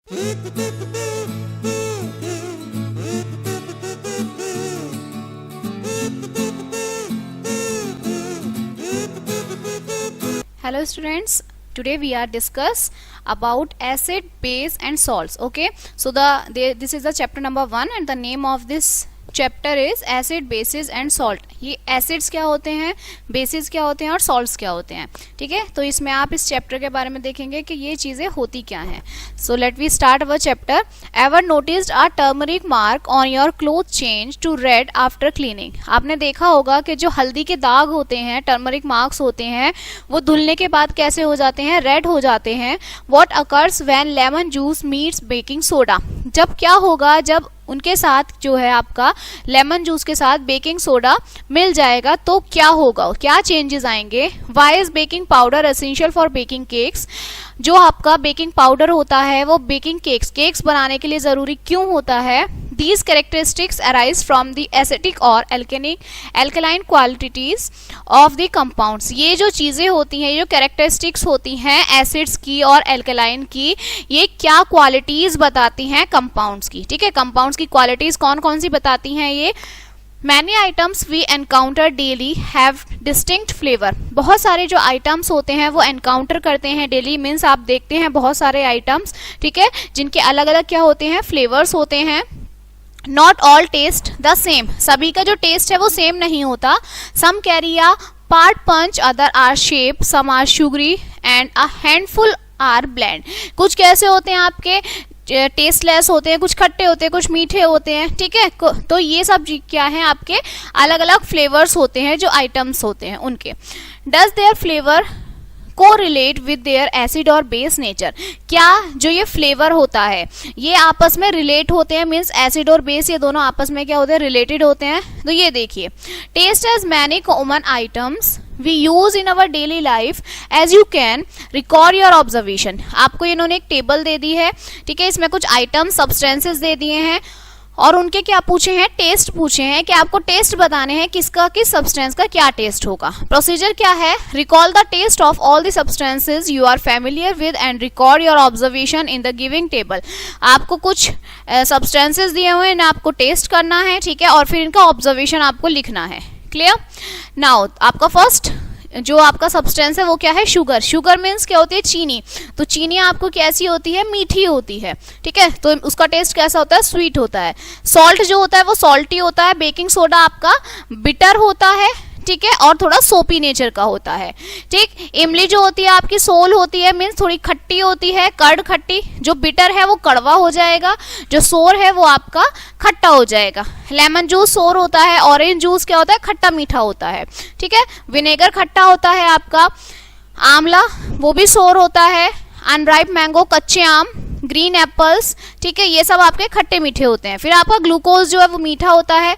Hello students, today we are discuss about acid, base and salts. Okay, so this is the chapter number 1 and the name of this chapter is acid, basis and salt. ये acids क्या होते हैं, basis क्या होते हैं और salts क्या होते हैं. ठीक है, तो इसमें आप इस चैप्टर के बारे में देखेंगे कि ये चीजें होती क्या हैं. So let we start our chapter. Ever noticed a turmeric mark on your cloth change to red after cleaning. आपने देखा होगा कि जो हल्दी के दाग होते हैं, टर्मरिक मार्क्स होते हैं, वो धुलने के बाद कैसे हो जाते हैं, रेड हो जाते हैं. What occurs when lemon juice meets baking soda. जब क्या होगा, जब उनके साथ जो है आपका लेमन जूस के साथ बेकिंग सोडा मिल जाएगा तो क्या होगा, क्या चेंजेस आएंगे. Why is baking powder essential for baking cakes. जो आपका बेकिंग पाउडर होता है वो बेकिंग केक्स बनाने के लिए जरूरी क्यों होता है. These characteristics arise from the acidic और alkaline qualities of the compounds. ये जो चीजें होती हैं, ये जो कैरेक्टरिस्टिक्स होती हैं एसिड्स की और एल्कलाइन की, ये क्या क्वालिटीज बताती हैं कंपाउंड्स की. ठीक है, कंपाउंड्स की क्वालिटीज कौन कौन सी बताती हैं ये. Many items we encounter daily have distinct flavor. बहुत सारे जो आइटम्स होते हैं वो एनकाउंटर करते हैं डेली, मीन्स आप देखते हैं बहुत सारे आइटम्स, ठीक है, जिनके अलग अलग क्या होते हैं, फ्लेवर्स होते हैं. Not all taste the same. सभी का जो टेस्ट है वो सेम नहीं होता. Some carry a tart punch, other are sharp, some are sugary and a handful are bland. कुछ कैसे होते हैं आपके, टेस्टलेस होते हैं, कुछ खट्टे होते हैं, कुछ मीठे होते हैं. ठीक है, तो ये सब क्या है, आपके अलग अलग फ्लेवर्स होते हैं जो आइटम्स होते हैं उनके. Does their flavour correlate with their acid और बेस नेचर. क्या जो ये फ्लेवर होता है ये आपस में रिलेट होते हैं, मीन्स एसिड और बेस ये दोनों आपस में क्या होते हैं, रिलेटेड होते हैं. तो ये देखिए, test as many common items we use in our daily life as you can record your observation. आपको इन्होंने एक टेबल दे दी है, ठीक है, इसमें कुछ आइटम सब्सटेंसेस दे दिए हैं और उनके क्या पूछे हैं, टेस्ट पूछे हैं कि आपको टेस्ट बताने हैं किसका, किस सब्सटेंस का क्या टेस्ट होगा. प्रोसीजर क्या है, recall the test of all the substances you are familiar with and record your observation in the giving table. आपको कुछ सब्सटेंसेस दिए हुए हैं, आपको टेस्ट करना है, ठीक है, और फिर इनका ऑब्जर्वेशन आपको लिखना है. क्लियर. नाउ आपका फर्स्ट जो आपका सब्सटेंस है वो क्या है, शुगर. शुगर मीन्स क्या होती है, चीनी. तो चीनी आपको कैसी होती है, मीठी होती है. ठीक है, तो उसका टेस्ट कैसा होता है, स्वीट होता है. सॉल्ट जो होता है वो सॉल्टी होता है. बेकिंग सोडा आपका बिटर होता है, ठीक है, और थोड़ा सोपी नेचर का होता है. ठीक. इमली जो होती है आपकी सोल होती है, मीन्स थोड़ी खट्टी होती है, कर्ड खट्टी. जो बिटर है वो कड़वा हो जाएगा, जो सोर है वो आपका खट्टा हो जाएगा. लेमन जूस सोर होता है, ऑरेंज जूस क्या होता है, खट्टा मीठा होता है. ठीक है, विनेगर खट्टा होता है आपका. आंवला वो भी सोर होता है. अनराइप मैंगो कच्चे आम, ग्रीन एप्पल्स, ठीक है, ये सब आपके खट्टे मीठे होते हैं. फिर आपका ग्लूकोज जो है वो मीठा होता है.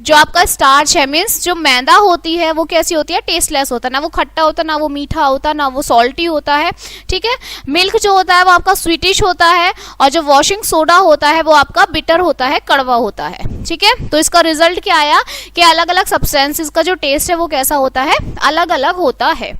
जो आपका स्टार्च है, मीन्स जो मैदा होती है वो कैसी होती है, टेस्टलेस होता है, ना वो खट्टा होता, ना वो मीठा होता, ना वो सॉल्टी होता है. ठीक है, मिल्क जो होता है वो आपका स्वीटिश होता है और जो वॉशिंग सोडा होता है वो आपका बिटर होता है, कड़वा होता है. ठीक है, तो इसका रिजल्ट क्या आया कि अलग अलग सब्सटेंसेस का जो टेस्ट है वो कैसा होता है, अलग अलग होता है.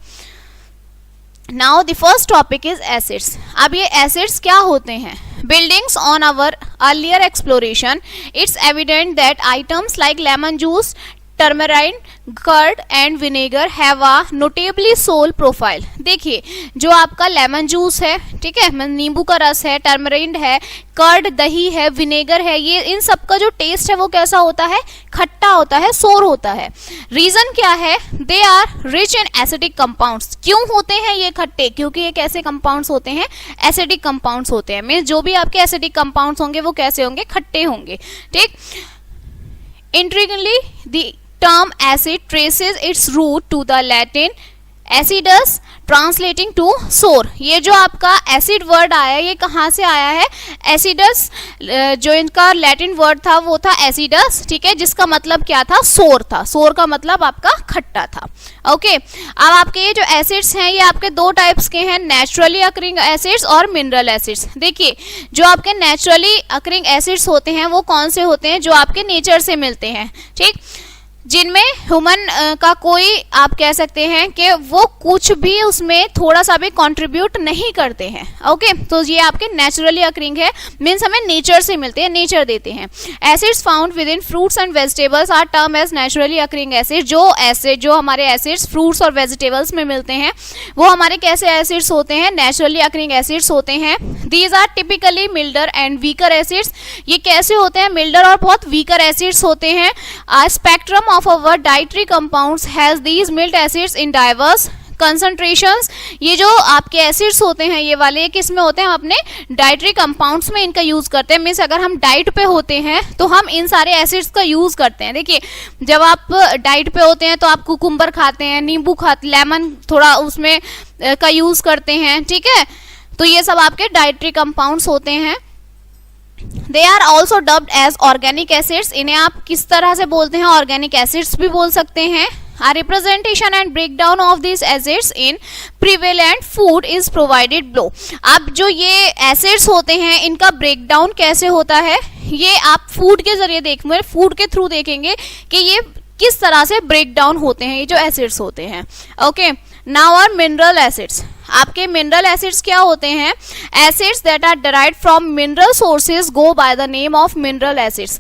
Now the first topic is acids. अब ये एसिड्स क्या होते हैं. Buildings on our earlier exploration, it's evident that items like lemon juice, tamarind, curd and vinegar have a notably sour profile. देखिए, जो आपका लेमन जूस है, ठीक है, नींबू का रस है, टर्मराइन है, कर्ड दही है, विनेगर है, ये इन सब का जो टेस्ट है वो कैसा होता है, खट्टा होता है, सोर होता है. रीजन क्या है, they are rich in acidic compounds. क्यों होते हैं ये खट्टे, क्योंकि ये कैसे कंपाउंड्स होते हैं, एसिडिक कंपाउंड्स होते हैं. मीन्स जो भी आपके एसिडिक कंपाउंड्स होंगे वो कैसे होंगे, खट्टे होंगे. ठीक. Intriguingly, the term acid traces its root to the Latin acidus, translating to sour. ये जो आपका एसिड वर्ड आया ये कहाँ से आया है, एसिडस. जो इनका लैटिन वर्ड था वो था एसिडस, ठीक है, जिसका मतलब क्या था, सोर था. सोर का मतलब आपका खट्टा था. ओके, अब आपके ये जो एसिड्स हैं ये आपके दो टाइप्स के हैं, नेचुरली अकरिंग एसिड्स और मिनरल एसिड्स. देखिए, जो आपके नेचुरली अकरिंग एसिड्स होते हैं वो कौन से होते हैं, जो आपके नेचर से मिलते हैं. ठीक. जिनमें ह्यूमन का कोई आप कह सकते हैं कि वो कुछ भी उसमें थोड़ा सा भी कंट्रीब्यूट नहीं करते हैं। ओके, तो ये आपके नेचुरली अकरिंग है, मीन्स हमें नेचर से मिलते हैं, नेचर देते हैं। Acids found within fruits and vegetables are term as naturally occurring acid. जो हमारे एसिड्स फ्रूट्स और वेजिटेबल्स में मिलते हैं वो हमारे कैसे एसिड्स होते हैं, नेचुरली अकरिंग एसिड्स होते हैं। These are typically milder and weaker acids. ये कैसे होते हैं, मिल्डर और बहुत वीकर एसिड्स होते हैं। Spectrum of our dietary compounds has these mild acids in diverse concentrations। ये जो आपके एसिड्स होते हैं ये वाले किस में होते हैं, हम अपने डाइटरी कंपाउंड्स में इनका यूज करते हैं। मीन्स अगर हम डाइट पे होते हैं तो हम इन सारे एसिड्स का यूज करते हैं। देखिए जब आप डाइट पे होते हैं तो आप कुकुम्बर खाते हैं, नींबू खाते, लेमन थोड़ा उसमें का यूज करते हैं, ठीक है। तो ये सब आपके डाइटरी कंपाउंड्स होते हैं। They are also dubbed as organic acids. इन्हें आप किस तरह से बोलते हैं, ऑर्गेनिक एसिड्स भी बोल सकते हैं। A representation and breakdown of these acids in prevalent food is provided below। अब जो ये एसिड्स होते हैं इनका ब्रेकडाउन कैसे होता है, ये आप फूड के जरिए देखेंगे, फूड के थ्रू देखेंगे कि ये किस तरह से ब्रेकडाउन होते हैं, ये जो एसिड्स होते हैं। Okay, now are mineral acids. आपके मिनरल एसिड्स क्या होते हैं, acids that are derived from mineral sources go by the name of mineral acids.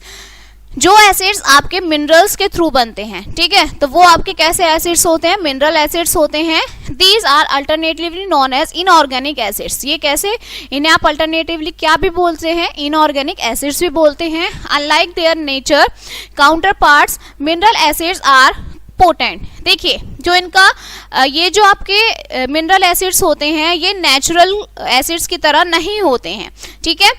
जो एसिड्स आपके मिनरल्स के थ्रू बनते हैं, ठीक है, तो वो आपके कैसे एसिड्स होते हैं, मिनरल एसिड्स होते हैं। These are alternatively known as inorganic acids. ये कैसे, इन्हें आप अल्टरनेटिवली क्या भी बोलते हैं, इनऑर्गेनिक एसिड्स भी बोलते हैं। Unlike their nature counterparts mineral acids are potent. देखिए जो इनका ये जो आपके मिनरल एसिड्स होते हैं ये नेचुरल एसिड्स की तरह नहीं होते हैं, ठीक है।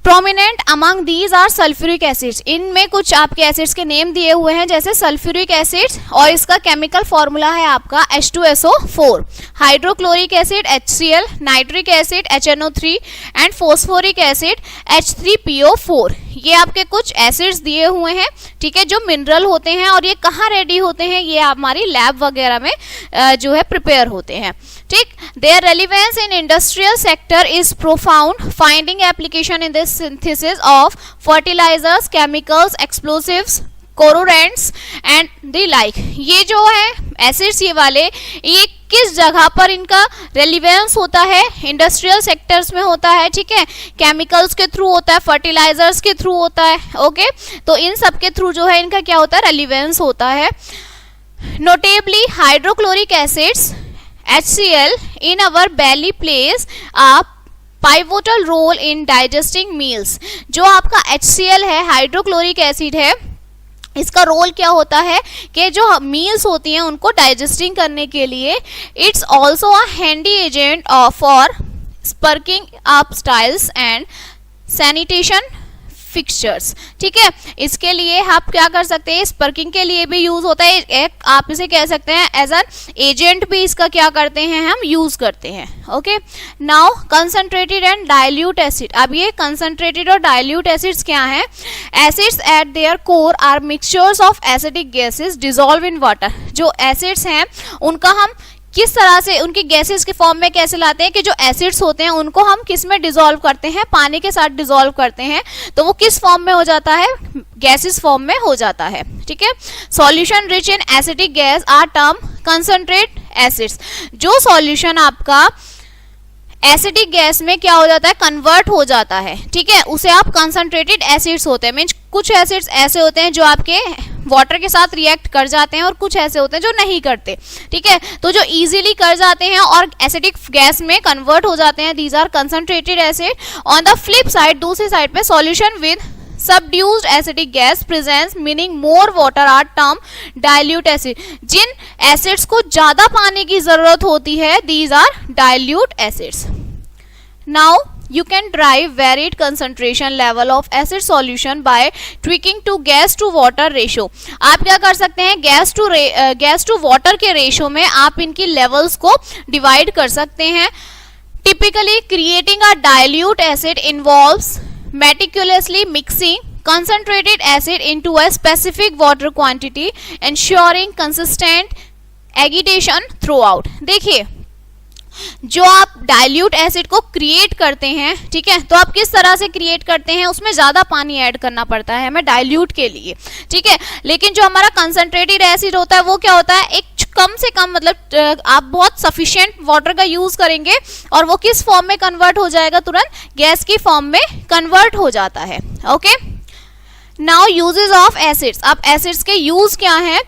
Prominent among these are sulphuric acids. इनमें कुछ आपके एसिड्स के नेम दिए हुए हैं जैसे सल्फ्यूरिक एसिड्स, और इसका केमिकल फॉर्मूला है आपका H2SO4। Hydrochloric acid HCl, nitric acid HNO3 and phosphoric acid H3PO4। ये आपके कुछ एसिड्स दिए हुए हैं, ठीक है, जो मिनरल होते हैं। और ये कहाँ रेडी होते हैं, ये हमारी लैब वगैरह में जो है प्रिपेयर होते हैं, ठीक। Their relevance in industrial sector is profound, finding application in this synthesis of fertilisers, chemicals, explosives, colourants and the like. ये जो है एसिड्स ये वाले, ये किस जगह पर इनका रेलिवेंस होता है, इंडस्ट्रियल सेक्टर्स में होता है, ठीक है, केमिकल्स के थ्रू होता है, फर्टिलाइजर्स के थ्रू होता है। ओके, तो इन सब के थ्रू जो है इनका क्या होता है, रेलिवेंस होता है। Notably hydrochloric acids HCl in our belly plays a pivotal role in digesting meals। जो आपका HCl है, हाइड्रोक्लोरिक एसिड है, इसका रोल क्या होता है कि जो मील्स होती हैं उनको डाइजेस्टिंग करने के लिए it's also a handy agent for sparking up tiles and sanitation fixtures, ठीक है। इसके लिए आप क्या कर सकते हैं, स्पर्किंग के लिए भी यूज होता है, एक आप इसे कह सकते हैं एज एन एजेंट भी इसका क्या करते हैं, हम यूज करते हैं। Okay, now concentrated and dilute acid. अब ये कंसंट्रेटेड और डाइल्यूट एसिड्स क्या हैं, acids at their core are mixtures of acidic gases dissolve in water. जो एसिड्स हैं उनका हम किस तरह से उनकी गैसेस के फॉर्म में कैसे लाते हैं कि जो एसिड्स होते हैं उनको हम किस में डिसॉल्व करते हैं, पानी के साथ डिसॉल्व करते हैं, तो वो किस फॉर्म में हो जाता है, गैसेस फॉर्म में हो जाता है, ठीक है। Solution rich in acidic gas are term concentrate acids. जो सॉल्यूशन आपका एसिडिक गैस में क्या हो जाता है, कन्वर्ट हो जाता है, ठीक है, उसे आप कंसंट्रेटेड एसिड्स होते हैं। मीन्स कुछ एसिड्स ऐसे होते हैं जो आपके वाटर के साथ रिएक्ट कर जाते हैं और कुछ ऐसे होते हैं जो नहीं करते, ठीक है। तो जो इजीली कर जाते हैं और एसिडिक गैस में कन्वर्ट हो जाते हैं, these are concentrated acid. On the flip side, दूसरी साइड पे solution with subduced acidic gas presence meaning more water are term dilute acid। जिन एसिड्स को ज्यादा पानी की जरूरत होती है, these are dilute acids। now you can derive varied concentration level of acid solution by tweaking to gas to water ratio। आप क्या कर सकते हैं, गैस टू वाटर के रेशियो में आप इनकी लेवल्स को डिवाइड कर सकते हैं। Typically creating a dilute acid involves meticulously mixing concentrated acid into a specific water quantity, ensuring consistent agitation throughout। देखिए जो आप डाइल्यूट एसिड को क्रिएट करते हैं, ठीक है, तो आप किस तरह से क्रिएट करते हैं, उसमें ज्यादा पानी ऐड करना पड़ता है हमें डाइल्यूट के लिए, ठीक है। लेकिन जो हमारा कंसंट्रेटेड एसिड होता है वो क्या होता है, एक कम से कम मतलब आप बहुत सफिशिएंट वाटर का यूज करेंगे और वो किस फॉर्म में कन्वर्ट हो जाएगा, तुरंत गैस की फॉर्म में कन्वर्ट हो जाता है। Okay, now uses of acids. अब एसिड्स के यूज क्या है?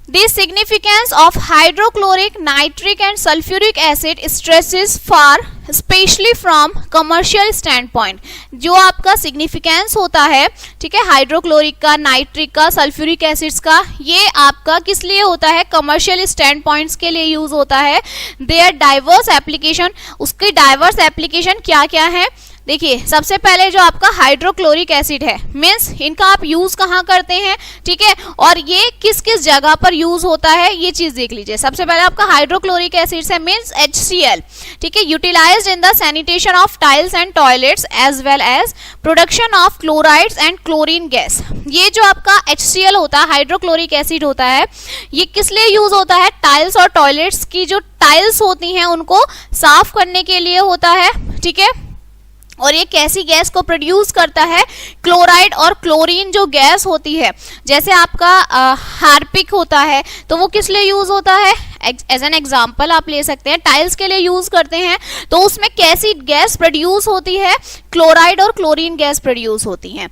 The significance of hydrochloric, nitric and sulfuric acid stresses far, especially from commercial standpoint। जो आपका significance होता है, ठीक है, हाइड्रोक्लोरिक का, नाइट्रिक का, सल्फ्यूरिक एसिड्स का, ये आपका किस लिए होता है, कमर्शियल स्टैंड पॉइंट्स के लिए यूज होता है। देयर डाइवर्स एप्लीकेशन, उसकी डाइवर्स एप्लीकेशन क्या क्या है? देखिए, सबसे पहले जो आपका हाइड्रोक्लोरिक एसिड है, मीन्स इनका आप यूज कहाँ करते हैं, ठीक है, और ये किस किस जगह पर यूज होता है, ये चीज देख लीजिए। सबसे पहले आपका हाइड्रोक्लोरिक एसिड है, मीन्स HCl, ठीक है, utilised in the sanitation of tiles and toilets as well as production of chlorides and chlorine gas. ये जो आपका HCl होता है, हाइड्रोक्लोरिक एसिड होता है, ये किस लिए यूज होता है? टाइल्स और टॉयलेट्स की जो टाइल्स होती हैं उनको साफ करने के लिए होता है, ठीक है। और ये कैसी गैस को प्रोड्यूस करता है? क्लोराइड और क्लोरीन जो गैस होती है, जैसे आपका हार्पिक होता है, तो वो किस लिए यूज होता है? एज एन एग्जाम्पल आप ले सकते हैं, टाइल्स के लिए यूज करते हैं, तो उसमें कैसी गैस प्रोड्यूस होती है? क्लोराइड और क्लोरीन गैस प्रोड्यूस होती है।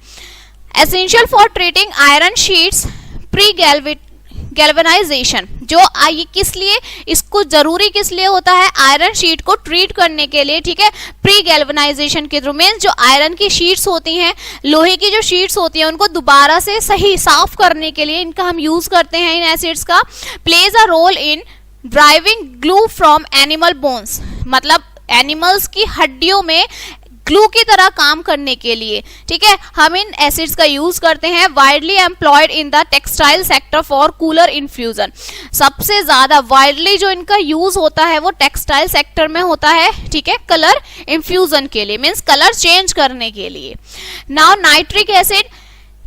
Essential for treating iron sheets pre galvanisation, जो ये किस लिए, इसको जरूरी किस लिए होता है? आयरन शीट को ट्रीट करने के लिए, ठीक है, प्री गैल्वेनाइजेशन के थ्रू। मीन्स जो आयरन की शीट्स होती हैं, लोहे की जो शीट्स होती हैं, उनको दोबारा से सही साफ करने के लिए इनका हम यूज करते हैं, इन एसिड्स का। Plays a role in deriving glue from animal bones, मतलब एनिमल्स की हड्डियों में ग्लू की तरह काम करने के लिए, ठीक है, हम इन एसिड्स का यूज करते हैं। Widely employed in the textile sector for cooler infusion, सबसे ज्यादा वाइडली जो इनका यूज होता है वो टेक्सटाइल सेक्टर में होता है, ठीक है, कलर इन्फ्यूजन के लिए, मीन्स कलर चेंज करने के लिए। Now nitric acid,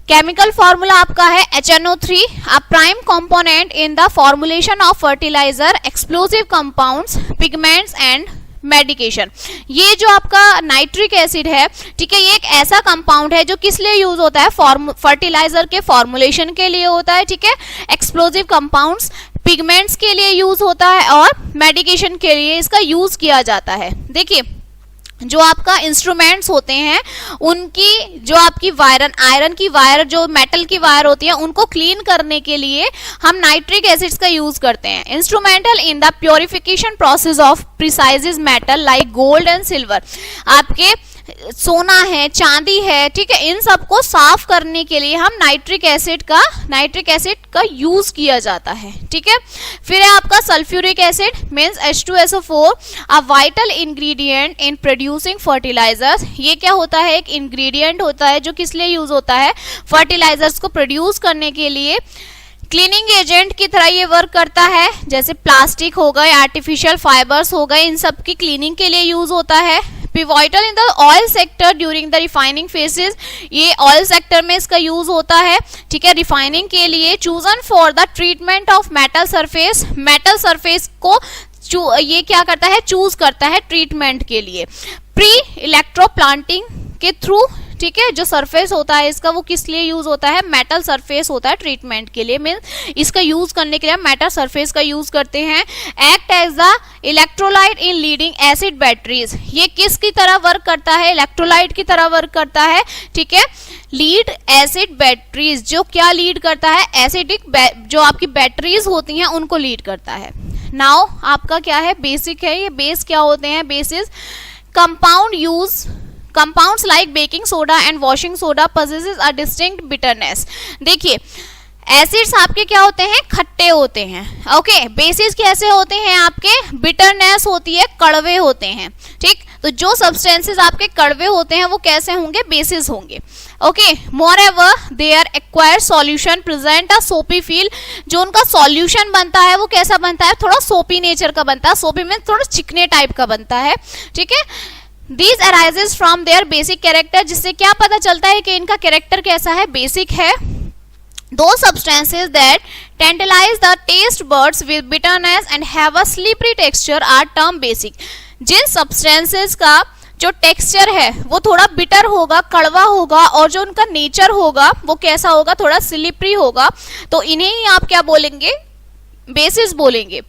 chemical formula आपका है HNO3, a prime component in the formulation of fertiliser, explosive compounds, pigments and medication. ये जो आपका नाइट्रिक एसिड है, ठीक है, ये एक ऐसा कंपाउंड है जो किस लिए यूज होता है? फर्टिलाइजर के फॉर्मुलेशन के लिए होता है, ठीक है, एक्सप्लोसिव कंपाउंड्स, पिगमेंट्स के लिए यूज होता है और मेडिकेशन के लिए इसका यूज किया जाता है। देखिए, जो आपका इंस्ट्रूमेंट्स होते हैं, उनकी जो आपकी आयरन की वायर, जो मेटल की वायर होती है, उनको क्लीन करने के लिए हम नाइट्रिक एसिड्स का यूज करते हैं। Instrumental in the purification process of precise metal like gold and silver, आपके सोना है, चांदी है, ठीक है, इन सबको साफ करने के लिए हम नाइट्रिक एसिड का यूज किया जाता है, ठीक है। फिर है आपका sulphuric acid, means H2SO4, a vital ingredient in producing fertilisers. ये क्या होता है? एक इंग्रेडिएंट होता है जो किस लिए यूज होता है? फर्टिलाइजर्स को प्रोड्यूस करने के लिए। क्लीनिंग एजेंट की तरह ये वर्क करता है, जैसे प्लास्टिक हो गए, आर्टिफिशियल फाइबर्स हो गए, इन सब की क्लीनिंग के लिए यूज होता है। Pivotal in the oil sector during the refining faces, ये ऑयल सेक्टर में इसका यूज होता है, ठीक है, रिफाइनिंग के लिए। Chosen for the treatment of metal surface, metal surface को ये क्या करता है? चूज करता है ट्रीटमेंट के लिए। प्री इलेक्ट्रोप्लांटिंग के थ्रू, ठीक है, जो सरफेस होता है इसका, वो किस लिए यूज होता है? मेटल सरफेस होता है ट्रीटमेंट के लिए, मीन इसका यूज करने के लिए हम मेटल सरफेस का यूज करते हैं। Act as the electrolyte in leading acid batteries, ये किसकी तरह वर्क करता है? इलेक्ट्रोलाइट की तरह वर्क करता है, ठीक है। लीड एसिड बैटरीज, जो क्या लीड करता है? एसिडिक जो आपकी बैटरीज होती हैं उनको लीड करता है। नाउ आपका क्या है? बेसिक है। ये बेस क्या होते हैं? Basis compound use, compounds like baking soda and washing soda possesses a distinct bitterness। देखिए, एसिड्स आपके क्या होते हैं? खट्टे होते हैं, ओके। बेसिस कैसे होते हैं आपके? बिटरनेस होती है, कड़वे होते हैं, ठीक। तो जो सब्सटेंसेस आपके कड़वे होते हैं वो कैसे होंगे? बेसिस होंगे, okay. मोreover their acquired solution present a soapy feel, जो उनका सॉल्यूशन बनता है वो कैसा बनता है? थोड़ा सोपी नेचर का बनता है। सोपी में थोड़ा चिकने टाइप का बनता है, ठीक है। These arises from their basic character, जिससे क्या पता चलता है कि इनका कैरेक्टर कैसा है? बेसिक है। Those substances that tantalize the taste buds with bitterness and have a slippery texture are termed basic. Jin substances का जो टेक्सचर है वो थोड़ा बिटर होगा, कड़वा होगा, और जो उनका नेचर होगा वो कैसा होगा, थोड़ा स्लिपरी होगा, तो इन्हें ही आप क्या बोलेंगे, बेसिस बोलेंगे.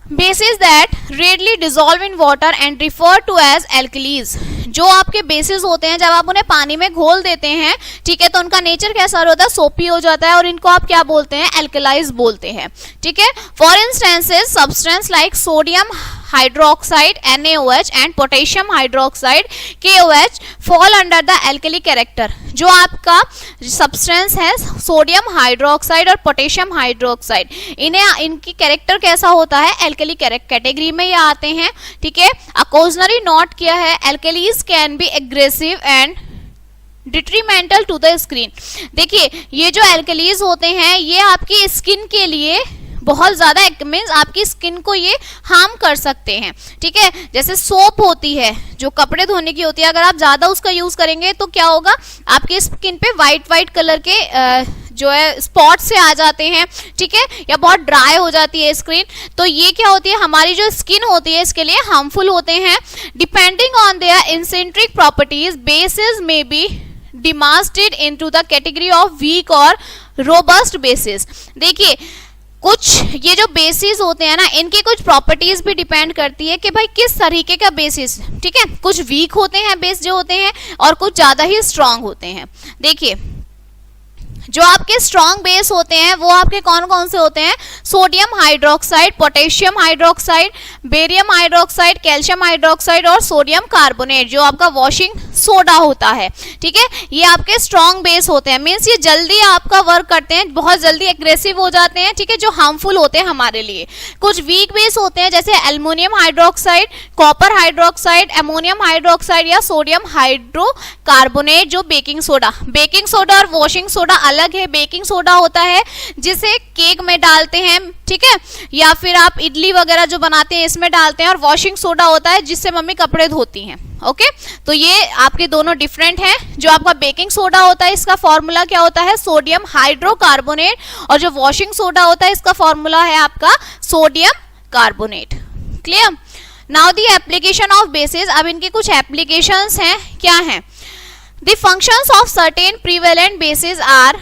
Bases that readily dissolve in water and refer to as alkalis. जो आपके बेसिस होते हैं जब आप उन्हें पानी में घोल देते हैं, ठीक है, तो उनका नेचर कैसा होता है, सोपी हो जाता है, और इनको आप क्या बोलते हैं, एल्कलाइज बोलते हैं. ठीक है. For instances substance like sodium hydroxide NaOH and potassium hydroxide KOH fall under the alkali character. जो आपका सब्सटेंस है सोडियम हाइड्रोक्साइड और पोटेशियम हाइड्रोक्साइड, इनकी कैरेक्टर कैसा होता है, एल्कली कैटेगरी में ये आते हैं. ठीक है. अकोजनरी नोट किया है, alkalis can be aggressive and detrimental to the skin. देखिए ये जो एल्कलीज होते हैं ये आपकी स्किन के लिए बहुत ज्यादा मीन्स आपकी स्किन को ये हार्म कर सकते हैं. ठीक है. जैसे सोप होती है जो कपड़े धोने की होती है, अगर आप ज्यादा उसका यूज करेंगे तो क्या होगा, आपके स्किन पे वाइट कलर के जो है स्पॉट से आ जाते हैं. ठीक है. या बहुत ड्राई हो जाती है स्किन, तो ये क्या होती है, हमारी जो स्किन होती है इसके लिए हार्मफुल होते हैं. डिपेंडिंग ऑन देयर इंसेंट्रिक properties bases may be demarcated into the category of weak और रोबस्ट बेसिस. देखिए कुछ ये जो बेसिस होते हैं ना, इनकी कुछ प्रॉपर्टीज भी डिपेंड करती है कि भाई किस तरीके का बेसिस. ठीक है. कुछ वीक होते हैं बेस जो होते हैं, और कुछ ज्यादा ही स्ट्रांग होते हैं. देखिए जो आपके स्ट्रॉन्ग बेस होते हैं वो आपके कौन कौन से होते हैं, sodium hydroxide, potassium hydroxide, barium hydroxide, calcium hydroxide और सोडियम कार्बोनेट जो आपका वॉशिंग सोडा होता है. ठीक है. ये आपके स्ट्रॉन्ग बेस होते हैं, मीन्स ये जल्दी आपका वर्क करते हैं, बहुत जल्दी एग्रेसिव हो जाते हैं. ठीक है. जो हार्मफुल होते हैं हमारे लिए. कुछ वीक बेस होते हैं जैसे aluminium hydroxide, copper hydroxide, ammonium hydroxide या सोडियम हाइड्रोकार्बोनेट जो बेकिंग सोडा. बेकिंग सोडा और वॉशिंग सोडा अलग है. बेकिंग सोडा होता है जिसे केक में डालते हैं, ठीक है, या फिर आप इडली वगैरह जो बनाते हैं इसमें डालते हैं, और वॉशिंग सोडा होता है जिससे मम्मी कपड़े धोती हैं. ओके. तो ये आपके दोनों डिफरेंट हैं. जो आपका बेकिंग सोडा होता है इसका फॉर्मूला क्या होता है, सोडियम हाइड्रोकार्बोनेट, और जो वॉशिंग सोडा होता है इसका फॉर्मूला है आपका sodium carbonate. Clear. Now the application of basis. अब इनके कुछ एप्लीकेशंस हैं, क्या हैं, The functions of certain prevalent bases are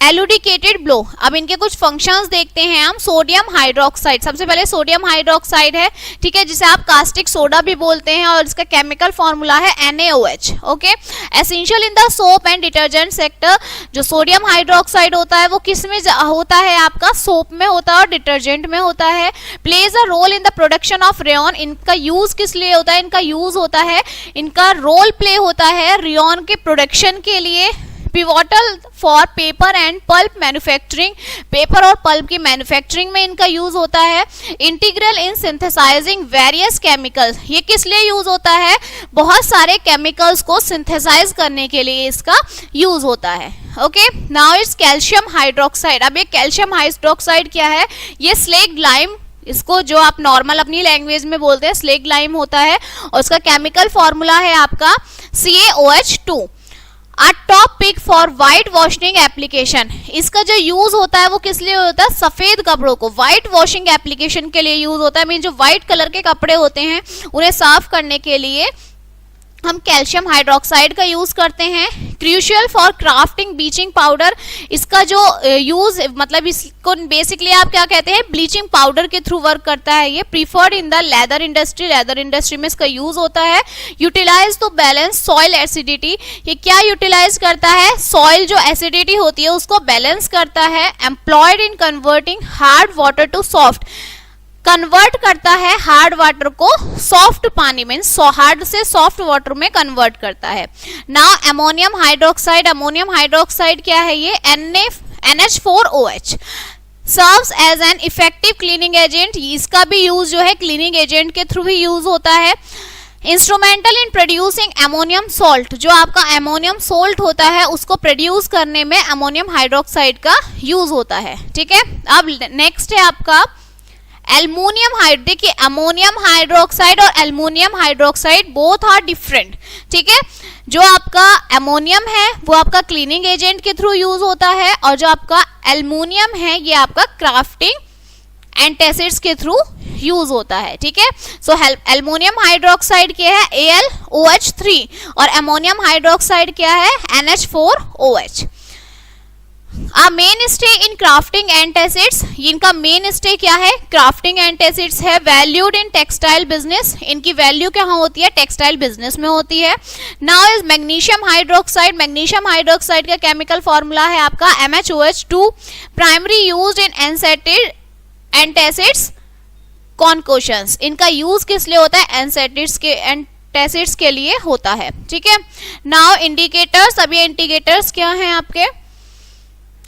elucidated below. अब इनके कुछ फंक्शंस देखते हैं हम. सोडियम हाइड्रोक्साइड, सबसे पहले सोडियम हाइड्रोक्साइड है, ठीक है, जिसे आप कास्टिक सोडा भी बोलते हैं, और इसका केमिकल फॉर्मूला है NaOH. Okay. Essential in the soap and detergent sector. जो सोडियम हाइड्रोक्साइड होता है वो किस में होता है, आपका सोप में होता है और डिटर्जेंट में होता है. Plays a role in the production of rayon. इनका यूज किस लिए होता है, इनका यूज होता है, इनका रोल प्ले होता है रेयन के प्रोडक्शन के लिए. Pivotal for paper and pulp manufacturing. Paper और पल्प की मैन्युफैक्चरिंग में इनका यूज होता है. इंटीग्रल इन सिंथेसाइजिंग वेरियस केमिकल्स. ये किस लिए यूज होता है, बहुत सारे केमिकल्स को सिंथेसाइज करने के लिए इसका यूज होता है. Okay. Now it's calcium hydroxide. अब ये कैल्शियम हाइड्रोक्साइड क्या है, ये स्लेक्ड लाइम, इसको जो आप नॉर्मल अपनी लैंग्वेज में बोलते हैं स्लेक्ड लाइम होता है, और उसका केमिकल फॉर्मूला है आपका CaOH2. A top pick for white washing application. इसका जो यूज होता है वो किस लिए होता है, सफेद कपड़ों को व्हाइट वॉशिंग एप्लीकेशन के लिए यूज होता है. मीन जो व्हाइट कलर के कपड़े होते हैं उन्हें साफ करने के लिए हम कैल्शियम हाइड्रोक्साइड का यूज करते हैं. Crucial for crafting bleaching powder. इसका जो यूज मतलब इसको बेसिकली आप क्या कहते हैं, ब्लीचिंग पाउडर के थ्रू वर्क करता है. ये preferred in the leather industry. Leather industry में इसका यूज होता है. Utilise to balance soil acidity. ये क्या यूटिलाइज करता है, सॉइल जो एसिडिटी होती है उसको बैलेंस करता है. Employed in converting hard water to soft. Convert करता है हार्ड वाटर को सॉफ्ट पानी में, हार्ड से सॉफ्ट वाटर में कन्वर्ट करता है. Now ammonium hydroxide. Ammonium hydroxide क्या है, ये NH4OH serves as an effective cleaning agent. इसका भी यूज जो है क्लीनिंग एजेंट के थ्रू ही यूज होता है. Instrumental in producing ammonium salt. जो आपका अमोनियम सॉल्ट होता है उसको प्रोड्यूस करने में अमोनियम हाइड्रोक्साइड का यूज होता है. ठीक है. अब नेक्स्ट है आपका एल्युमिनियम हाइड, देखिए अमोनियम हाइड्रोक्साइड और aluminium hydroxide both are different, ठीक है। जो आपका अमोनियम है वो आपका क्लीनिंग एजेंट के थ्रू यूज होता है, और जो आपका एल्युमिनियम है ये आपका क्राफ्टिंग एंटासिड्स के थ्रू यूज होता है, ठीक है। सो एल्युमिनियम हाइड्रोक्साइड क्या है, AlOH3, और अमोनियम हाइड्रोक्साइड क्या है, NH4OH। Mainstay in crafting antacids, इनका मेन स्टे क्या है, क्राफ्टिंग एंटासिड्स है। वैल्यूड इन टेक्सटाइल बिजनेस, इनकी वैल्यू क्या होती है, टेक्सटाइल बिजनेस में होती है। Now is magnesium hydroxide, magnesium hydroxide का केमिकल फॉर्मूला है आपका MHOH2, प्राइमरी यूज्ड इन एनसेटेड एंटासिड्स कॉन्कोशंस, इनका यूज किस लिए होता है, एंटासिड्स के लिए होता है, ठीक है। नाउ इंडिकेटर्स, अभी इंडिकेटर्स क्या हैं आपके,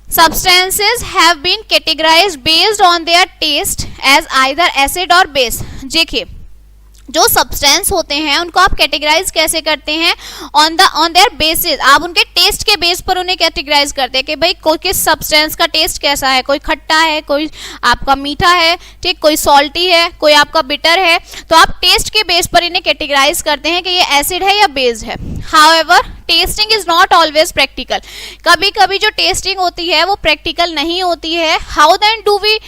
substances have been categorized based on their taste as either acid or base। देखिए जो सब्सटेंस होते हैं उनको आप कैटेगराइज कैसे करते हैं, ऑन देयर बेसिस, आप उनके टेस्ट के बेस पर उन्हें कैटेगराइज करते हैं कि भाई कोई किस सब्सटेंस का टेस्ट कैसा है, कोई खट्टा है, कोई आपका मीठा है, ठीक, कोई सॉल्टी है, कोई आपका बिटर है, तो आप टेस्ट के बेस पर इन्हें कैटेगराइज करते हैं कि ये एसिड है या बेस्ड है। However testing is not always practical, कभी कभी जो टेस्टिंग होती है वो प्रैक्टिकल नहीं होती है। How then do we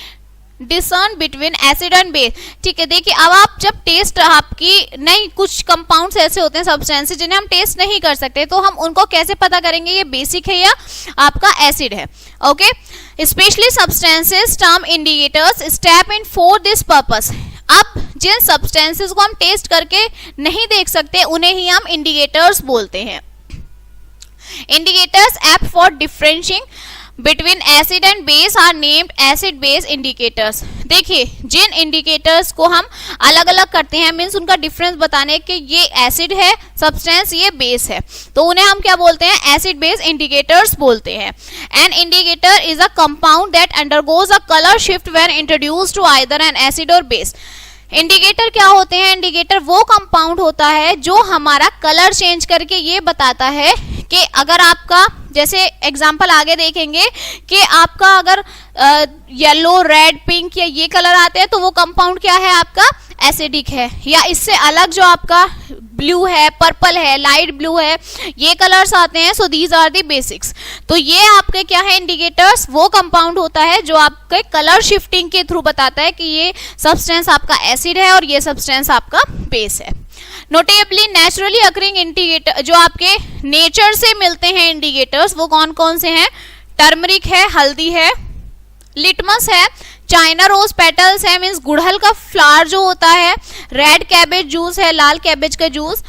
discern between acid and base, ठीक है। देखिए अब आप जब टेस्ट आपकी नहीं, कुछ कंपाउंड्स ऐसे होते हैं सब्सटेंसेस जिन्हें हम टेस्ट नहीं कर सकते, तो हम उनको कैसे पता करेंगे ये बेसिक है या आपका एसिड है, okay. Specially substances term indicators step in for this purpose. अब जिन सब्सटेंसेस को हम टेस्ट करके नहीं देख सकते उन्हें ही हम इंडिकेटर्स बोलते हैं। Indicators apt for differentiating between acid and base are named acid base indicators. देखिए जिन इंडिकेटर्स को हम अलग अलग करते हैं, मीन्स उनका डिफरेंस बताने कि ये एसिड है सब्सटेंस, ये बेस है, तो उन्हें हम क्या बोलते हैं, एसिड बेस इंडिकेटर्स बोलते हैं। An indicator is a compound that undergoes a colour shift when introduced to either an acid और बेस। इंडिकेटर क्या होते हैं, इंडिकेटर वो कंपाउंड होता है जो हमारा कलर चेंज करके ये बताता है कि अगर आपका, जैसे एग्जांपल आगे देखेंगे कि आपका अगर येलो, रेड, पिंक या ये कलर आते हैं तो वो कंपाउंड क्या है आपका, एसिडिक है, या इससे अलग जो आपका ब्लू है, पर्पल है, लाइट ब्लू है, ये कलर्स आते हैं, so these are the basics. तो ये आपके क्या है, इंडिकेटर्स वो कंपाउंड होता है जो आपके कलर शिफ्टिंग के थ्रू बताता है कि ये सब्सटेंस आपका एसिड है और ये सब्सटेंस आपका बेस है। नोटेबली नेचुरली अकरिंग इंडिकेटर, जो आपके नेचर से मिलते हैं इंडिकेटर्स, वो कौन कौन से हैं, टर्मरिक है, हल्दी है, लिटमस है, चाइना रोज पेटल्स है, मीन्स गुड़हल का फ्लावर जो होता है, रेड कैबेज जूस है, लाल कैबेज का juice.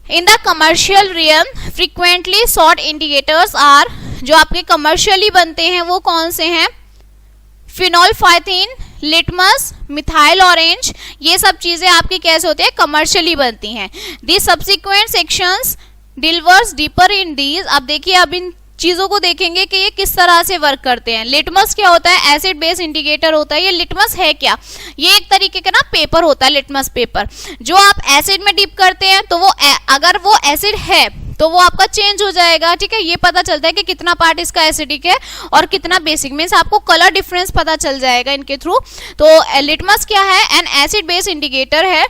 In the commercial realm frequently sought indicators are, जो आपके कमर्शियली बनते हैं वो कौन से हैं, फिनोल्फाइथिन, लिटमस, मिथाइल ऑरेंज, ये सब चीजें आपकी कैसे होती है, कमर्शियली बनती हैं। The subsequent sections delves deeper in these. अब देखिए अब इन चीजों को देखेंगे कि ये किस तरह से वर्क करते हैं। लिटमस क्या होता है, एसिड बेस इंडिकेटर होता है। ये लिटमस है क्या, ये एक तरीके का ना पेपर होता है, लिटमस पेपर, जो आप एसिड में डिप करते हैं तो वो अगर वो एसिड है तो वो आपका चेंज हो जाएगा, ठीक है। ये पता चलता है कि कितना पार्ट इसका एसिडिक है और कितना बेसिक, मीन्स आपको कलर डिफरेंस पता चल जाएगा इनके थ्रू। तो लिटमस क्या है, एन एसिड बेस इंडिकेटर है।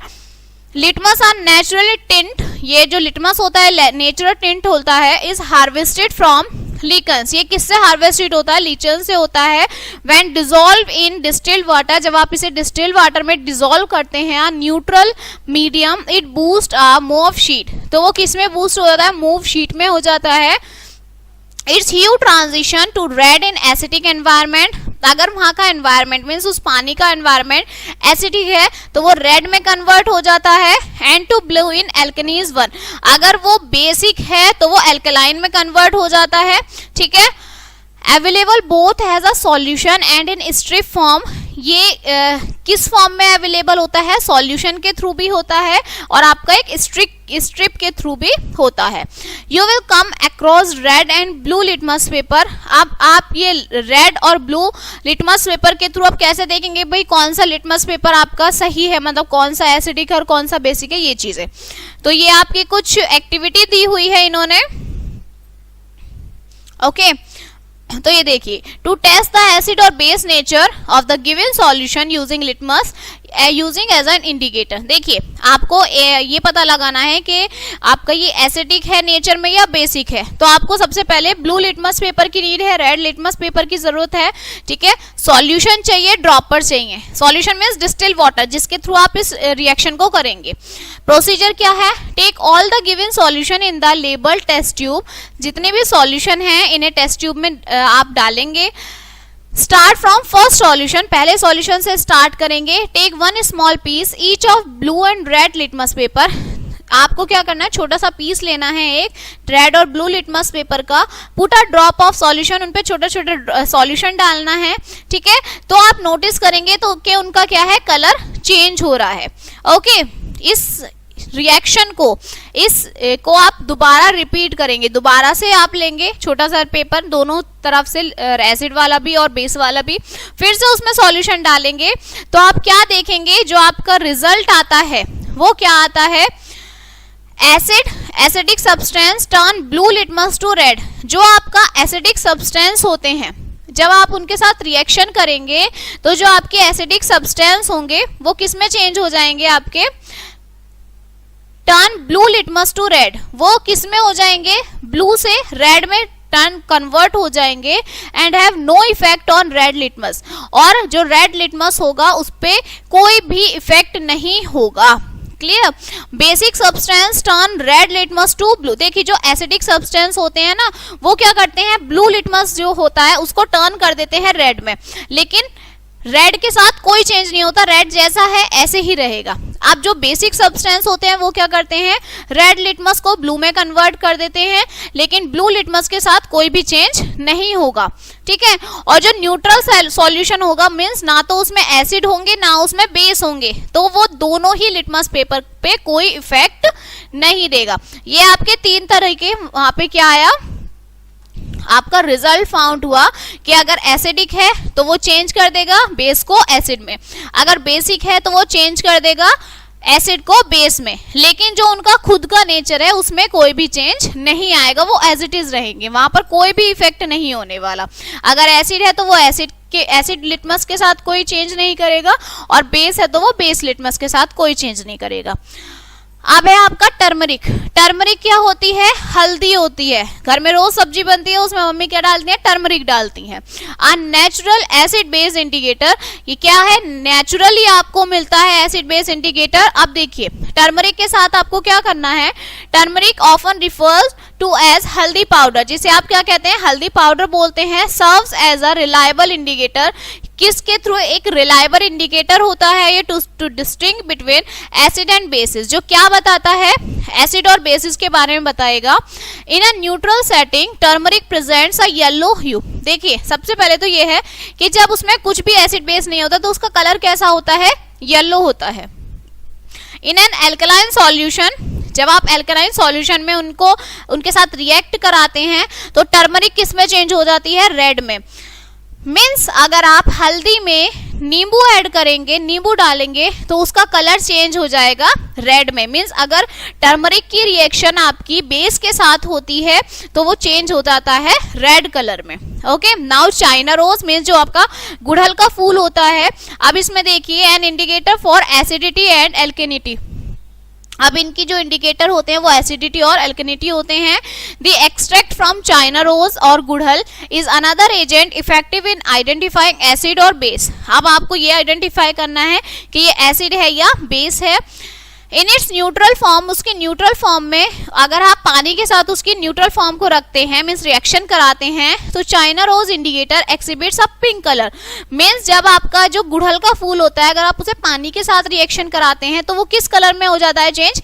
लिटमस आर नेचुरली टिंट, ये जो लिटमस होता है नेचुरल टिंट होता है, इज हार्वेस्टेड फ्रॉम लीकन्स। ये किससे हार्वेस्टेड होता है, लीचन से होता है। When dissolve in distilled water, जब आप इसे डिस्टिल्ड वाटर में डिसॉल्व करते हैं neutral medium, it boost a move sheet, तो वो किस में बूस्ट हो जाता है, मूव शीट में हो जाता है। Its hue transition to red in acidic environment, अगर वहां का एनवायरमेंट मीन्स उस पानी का एनवायरमेंट एसिडिक है तो वो रेड में कन्वर्ट हो जाता है। एंड टू ब्लू इन एल्कनीज वन, अगर वो बेसिक है तो वो एल्कलाइन में कन्वर्ट हो जाता है, ठीक है। Available both has a solution and in strip form, ये किस फॉर्म में अवेलेबल होता है, सॉल्यूशन के थ्रू भी होता है और आपका एक स्ट्रिप के थ्रू भी होता है। You will come across red and blue litmus paper. अब आप ये रेड और ब्लू लिटमस पेपर के थ्रू आप कैसे देखेंगे भाई कौन सा लिटमस पेपर आपका सही है, मतलब कौन सा एसिडिक है और कौन सा बेसिक है, ये चीजें। तो ये आपकी कुछ एक्टिविटी दी हुई है इन्होंने, ओके। तो ये देखिए, टू टेस्ट द एसिड और base nature of the given solution using litmus using as an indicator. देखिए, आपको ये पता लगाना है कि आपका ये एसिडिक है नेचर में या बेसिक है। तो आपको सबसे पहले ब्लू लिटमस पेपर की नीड है, रेड लिटमस पेपर की जरूरत है, ठीक है। सॉल्यूशन चाहिए, ड्रॉपर चाहिए। सॉल्यूशन मींस डिस्टिल वाटर, जिसके थ्रू आप इस रिएक्शन को करेंगे। प्रोसीजर क्या है? Take all the given solution in the label test tube. जितने भी सॉल्यूशन हैं इन्हें टेस्ट ट्यूब में आप डालेंगे। स्टार्ट फ्रॉम फर्स्ट सॉल्यूशन, पहले सॉल्यूशन से स्टार्ट करेंगे। Take one small piece each of blue and red litmus paper. आपको क्या करना है, छोटा सा पीस लेना है एक रेड और ब्लू लिटमस पेपर का। Put a drop of solution, उन पे छोटे छोटे सॉल्यूशन डालना है, ठीक है। तो आप नोटिस करेंगे तो कि उनका क्या है, कलर चेंज हो रहा है। ओके, इस रिएक्शन को आप दोबारा रिपीट करेंगे। दोबारा से आप लेंगे छोटा सा पेपर, दोनों तरफ से एसिड वाला भी और बेस वाला भी, फिर से उसमें सॉल्यूशन डालेंगे। तो आप क्या देखेंगे, जो आपका रिजल्ट आता है वो क्या आता है, acidic substance turn blue litmus to red. जो आपका एसिडिक सब्सटेंस होते हैं, जब आप उनके साथ रिएक्शन करेंगे तो जो आपके एसिडिक सब्सटेंस होंगे वो किस में चेंज हो जाएंगे, आपके turn blue litmus to red, वो किस में हो जाएंगे, ब्लू से रेड में टर्न कन्वर्ट हो जाएंगे। And have no effect on red litmus, और जो रेड लिटमस होगा उस पे कोई भी इफेक्ट नहीं होगा। Clear? Basic substance turn red litmus to blue. देखिए, जो एसिडिक सब्सटेंस होते हैं ना, वो क्या करते हैं, ब्लू लिटमस जो होता है उसको टर्न कर देते हैं रेड में, लेकिन रेड के साथ कोई चेंज नहीं होता, रेड जैसा है ऐसे ही रहेगा। अब जो बेसिक सब्सटेंस होते हैं वो क्या करते हैं, रेड लिटमस को ब्लू में कन्वर्ट कर देते हैं, लेकिन ब्लू लिटमस के साथ कोई भी चेंज नहीं होगा, ठीक है। और जो न्यूट्रल सॉल्यूशन होगा, मींस ना तो उसमें एसिड होंगे ना उसमें बेस होंगे, तो वो दोनों ही लिटमस पेपर पे कोई इफेक्ट नहीं देगा। ये आपके तीन तरह के वहां पे क्या आया, आपका रिजल्ट फाउंड हुआ कि अगर एसिडिक है तो वो चेंज कर देगा बेस को एसिड में, अगर बेसिक है तो वो चेंज कर देगा एसिड को बेस में, लेकिन जो उनका खुद का नेचर है उसमें कोई भी चेंज नहीं आएगा, वो एज इट इज रहेंगे, वहां पर कोई भी इफेक्ट नहीं होने वाला। अगर एसिड है तो वो एसिड लिटमस के साथ कोई चेंज नहीं करेगा, और बेस है तो वो बेस लिटमस के साथ कोई चेंज नहीं करेगा। अब है आपका टर्मरिक। टर्मरिक क्या होती है, हल्दी होती है, घर में रोज सब्जी बनती है उसमें मम्मी क्या डालती है, टर्मरिक डालती हैं। A natural acid base indicator, ये क्या है, नेचुरली आपको मिलता है एसिड बेस इंडिकेटर। अब देखिए, टर्मरिक के साथ आपको क्या करना है, turmeric often refers to as haldi powder, जिसे आप क्या कहते हैं, हल्दी पाउडर बोलते हैं। Serves as a reliable indicator, किसके थ्रू, एक रिलायबल इंडिकेटर होता है ये to distinguish between acid and bases, जो क्या बताता है, एसिड और बेसिस के बारे में बताएगा। In a neutral setting turmeric presents a yellow hue. देखिए, सबसे पहले तो ये है कि जब उसमें कुछ भी एसिड बेस नहीं होता तो उसका कलर कैसा होता है, येलो होता है। इन एन एल्कलाइन सॉल्यूशन, जब आप एल्कलाइन सॉल्यूशन में उनके साथ रिएक्ट कराते हैं तो टर्मरिक किस में चेंज हो जाती है, रेड में। मीन्स अगर आप हल्दी में नींबू ऐड करेंगे, नींबू डालेंगे तो उसका कलर चेंज हो जाएगा रेड में। मीन्स अगर टर्मरिक की रिएक्शन आपकी बेस के साथ होती है तो वो चेंज हो जाता है रेड कलर में। Okay, now China rose means जो आपका गुड़हल का फूल होता है। अब इसमें देखिए, an indicator for acidity and alkalinity. अब इनकी जो इंडिकेटर होते हैं वो एसिडिटी और एल्केनिटी होते हैं। The extract from China rose or gudhal is another agent effective in identifying acid और बेस। अब आपको ये आइडेंटिफाई करना है कि ये एसिड है या बेस है। इन इट्स न्यूट्रल फॉर्म, उसकी न्यूट्रल फॉर्म में अगर आप पानी के साथ उसकी न्यूट्रल फॉर्म को रखते हैं, मीन्स रिएक्शन कराते हैं, तो चाइना रोज इंडिकेटर एक्सिबिट्स अ पिंक कलर। मीन्स जब आपका जो गुड़हल का फूल होता है, अगर आप उसे पानी के साथ रिएक्शन कराते हैं तो वो किस कलर में हो जाता है चेंज,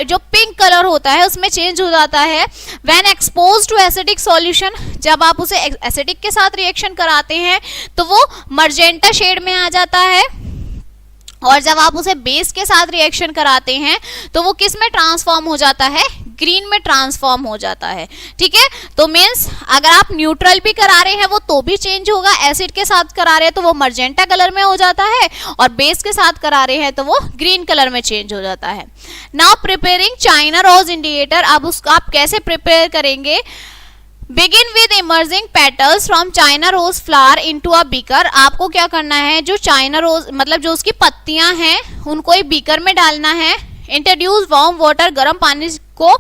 जो पिंक कलर होता है उसमें चेंज हो जाता है। When expose to acidic solution, जब आप उसे एसिडिक के साथ रिएक्शन कराते हैं तो वो मर्जेंटा शेड में आ जाता है, और जब आप उसे बेस के साथ रिएक्शन कराते हैं तो वो किस में ट्रांसफॉर्म हो जाता है, ग्रीन में ट्रांसफॉर्म हो जाता है। ठीक है, तो मीन्स अगर आप न्यूट्रल भी करा रहे हैं वो तो भी चेंज होगा, एसिड के साथ करा रहे हैं तो वो मर्जेंटा कलर में हो जाता है, और बेस के साथ करा रहे हैं तो वो ग्रीन कलर में चेंज हो जाता है। Now preparing China rose indicator. अब उसको आप कैसे प्रिपेयर करेंगे, begin with emerging petals from China rose flower into a beaker. आपको क्या करना है, जो चाइना रोज मतलब जो उसकी पत्तियां हैं उनको एक बीकर में डालना है। इंट्रोड्यूस वार्म वाटर, गर्म पानी को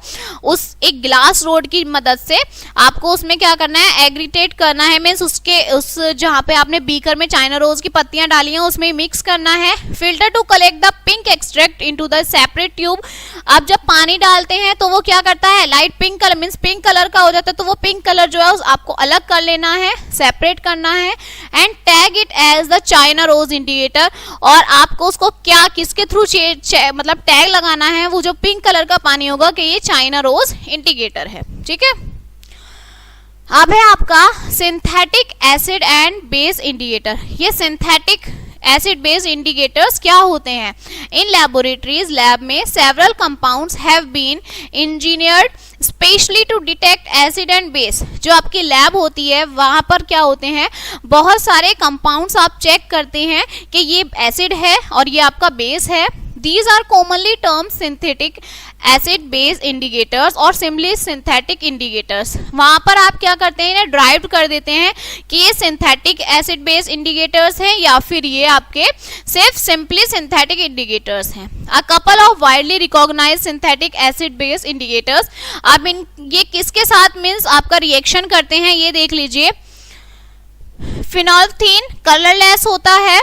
उस एक ग्लास रोड की मदद से आपको उसमें क्या करना है, एग्रीटेट करना है, मीन्स उसके उस जहां पे आपने बीकर में चाइना रोज की पत्तियां डाली हैं उसमें मिक्स करना है। Filter to collect the pink extract into the separate tube. अब जब पानी डालते हैं तो वो क्या करता है, light pink colour means pink colour का हो जाता है, तो वो पिंक कलर जो है आपको अलग कर लेना है, सेपरेट करना है। And tag it as the China rose indicator. और आपको उसको क्या किसके थ्रू मतलब टैग लगाना है, वो जो पिंक कलर का पानी होगा कि ये चाइना रोज इंडिकेटर है। ठीक है, अब है आपका synthetic acid and base indicator. ये सिंथेटिक एसिड बेस इंडिकेटर्स क्या होते हैं? इन लैबोरेटरीज, लैब में several compounds have been engineered specially to detect acid and base. जो आपकी लैब होती है वहां पर क्या होते हैं, बहुत सारे कंपाउंड्स आप चेक करते हैं कि ये एसिड है और ये आपका बेस है। These are commonly termed synthetic acid base indicators और simply synthetic indicators। वहां पर आप क्या करते हैं, इन्हें ड्राइव कर देते हैं कि ये सिंथेटिक एसिड बेस इंडिकेटर्स हैं या फिर ये आपके सिर्फ सिंपली सिंथेटिक इंडिकेटर्स हैं। A couple of widely recognise synthetic acid base indicators. अब इन ये किसके साथ मीन्स आपका रिएक्शन करते हैं, ये देख लीजिए। फिनोल्फथीन कलरलेस होता है,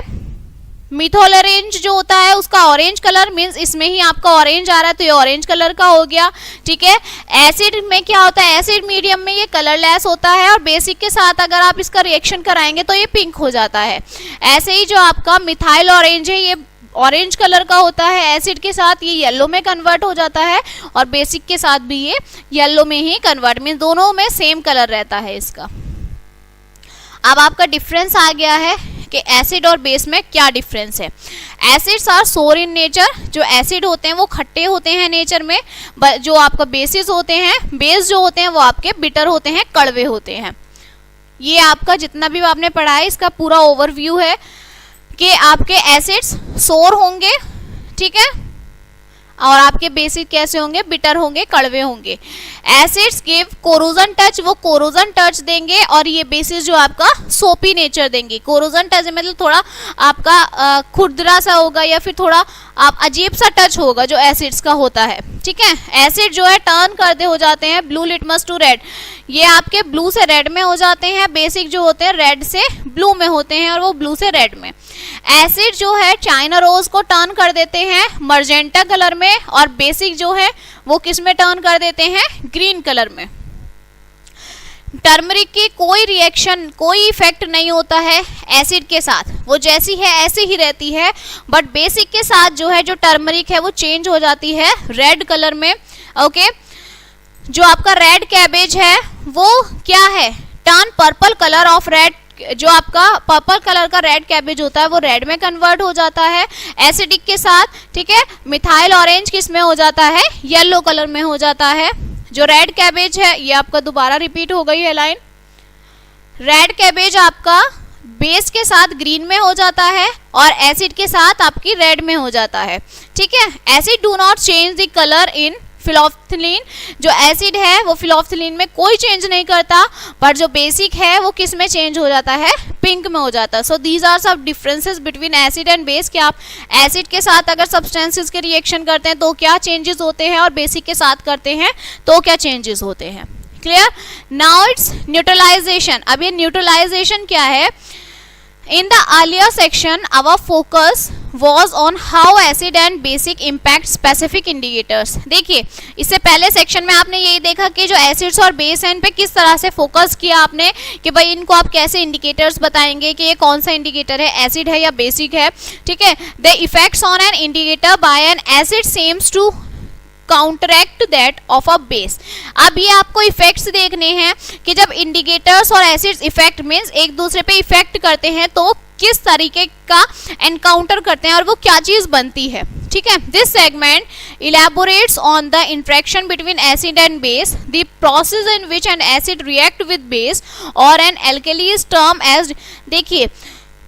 मिथाइल ऑरेंज जो होता है उसका ऑरेंज कलर मींस इसमें ही आपका ऑरेंज आ रहा है तो ये ऑरेंज कलर का हो गया। ठीक है, एसिड में क्या होता है, एसिड मीडियम में ये कलरलेस होता है और बेसिक के साथ अगर आप इसका रिएक्शन कराएंगे तो ये पिंक हो जाता है। ऐसे ही जो आपका मिथाइल ऑरेंज है ये ऑरेंज कलर का होता है, एसिड के साथ ये येलो में कन्वर्ट हो जाता है और बेसिक के साथ भी ये येलो में ही कन्वर्ट, मींस दोनों में सेम कलर रहता है इसका। अब आपका डिफरेंस आ गया है कि एसिड और बेस में क्या डिफरेंस है। एसिड्स आर सोर इन नेचर। जो एसिड होते हैं वो खट्टे होते हैं नेचर में, जो आपका बेसिस होते हैं, बेस जो होते हैं वो आपके बिटर होते हैं, कड़वे होते हैं। ये आपका जितना भी आपने पढ़ा है इसका पूरा ओवरव्यू है कि आपके एसिड्स सोर होंगे, ठीक है, और आपके बेसिक कैसे होंगे, बिटर होंगे, कड़वे होंगे। एसिड्स गिव कोरोजन टच, वो कोरोजन टच देंगे और ये बेसिस जो आपका सोपी नेचर देंगे। कोरोजन टच मतलब थोड़ा आपका खुरदरा सा होगा या फिर थोड़ा आप अजीब सा टच होगा जो एसिड्स का होता है। ठीक है, एसिड जो है टर्न करते हो जाते हैं ब्लू लिटमस टू रेड, ये आपके ब्लू से रेड में हो जाते हैं। बेसिक जो होते हैं रेड से ब्लू में होते हैं और वो ब्लू से रेड में। एसिड जो है चाइना रोज को टर्न कर देते हैं मर्जेंटा कलर में और बेसिक जो है वो किस में टर्न कर देते हैं, ग्रीन कलर में। टर्मरिक की कोई रिएक्शन, कोई इफेक्ट नहीं होता है एसिड के साथ, वो जैसी है ऐसी ही रहती है, बट बेसिक के साथ जो है जो टर्मरिक है वो चेंज हो जाती है रेड कलर में। ओके, जो आपका रेड कैबेज है वो क्या है, turn purple colour of red. जो आपका पर्पल कलर का रेड कैबेज होता है वो रेड में कन्वर्ट हो जाता है एसिडिक के साथ। ठीक है, मिथाइल ऑरेंज किस में हो जाता है, येलो कलर में हो जाता है। जो रेड कैबेज है ये आपका दोबारा रिपीट हो गई है लाइन, रेड कैबेज आपका बेस के साथ ग्रीन में हो जाता है और एसिड के साथ आपकी रेड में हो जाता है। ठीक है, acid do not change the colour in phenolphthalein. जो एसिड है वो फिलोफ्थिलीन में कोई चेंज नहीं करता, पर जो बेसिक है वो किस में चेंज हो जाता है, पिंक में हो जाता है। सो दीज आर सब differences between acid and base. कि आप एसिड के साथ अगर सब्सटेंसेस के रिएक्शन करते हैं तो क्या चेंजेस होते हैं और बेसिक के साथ करते हैं तो क्या चेंजेस होते हैं। Clear, now it's neutralisation. अब ये न्यूट्रलाइजेशन क्या है, in the earlier section our focus was on how acid and basic impact specific indicators। देखिए इससे पहले सेक्शन में आपने यही देखा कि जो एसिड्स और बेस हैं इन पे किस तरह से फोकस किया आपने कि भाई इनको आप कैसे इंडिकेटर्स बताएंगे कि ये कौन सा इंडिकेटर है, एसिड है या बेसिक है। ठीक है, the effects on an indicator by an acid seems to counteract that of a base. अब ये आपको इफेक्ट्स देखने हैं कि जब इंडिकेटर्स और एसिड्स इफेक्ट मींस एक दूसरे पे इफेक्ट करते हैं तो किस तरीके का एनकाउंटर करते हैं और वो क्या चीज बनती है। ठीक है, this segment elaborates on the interaction between acid and base, the process in which an acid react with base और an alkali is term as. देखिए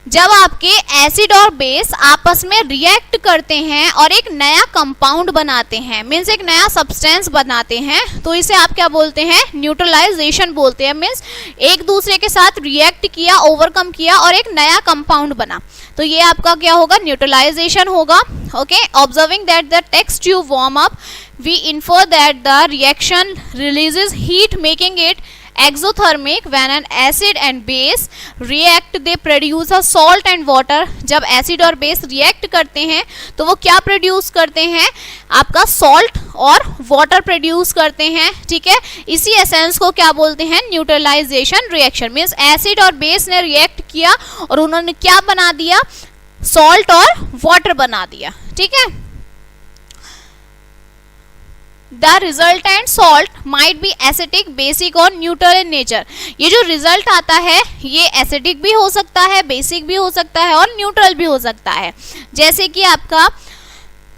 जब आपके एसिड और बेस आपस में रिएक्ट करते हैं और एक नया कंपाउंड बनाते हैं, मीन्स एक नया सब्सटेंस बनाते हैं, तो इसे आप क्या बोलते हैं, न्यूट्रलाइजेशन बोलते हैं। मीन्स एक दूसरे के साथ रिएक्ट किया, ओवरकम किया और एक नया कंपाउंड बना, तो ये आपका क्या होगा, न्यूट्रलाइजेशन होगा। Okay, observing that the text you warm up we infer that the reaction releases heat making it exothermic. When an acid and base react they produce a salt and water. जब acid और base react करते हैं तो वो क्या produce करते हैं, आपका सॉल्ट और वाटर प्रोड्यूस करते हैं। ठीक है, इसी एसेंस को क्या बोलते हैं, न्यूट्रलाइजेशन रिएक्शन। मीन्स एसिड और बेस ने रिएक्ट किया और उन्होंने क्या बना दिया, सॉल्ट और वाटर बना दिया। ठीक है, The resultant salt might be acidic, basic और neutral in nature. ये जो रिजल्ट आता है ये एसिडिक भी हो सकता है, बेसिक भी हो सकता है और न्यूट्रल भी हो सकता है। जैसे कि आपका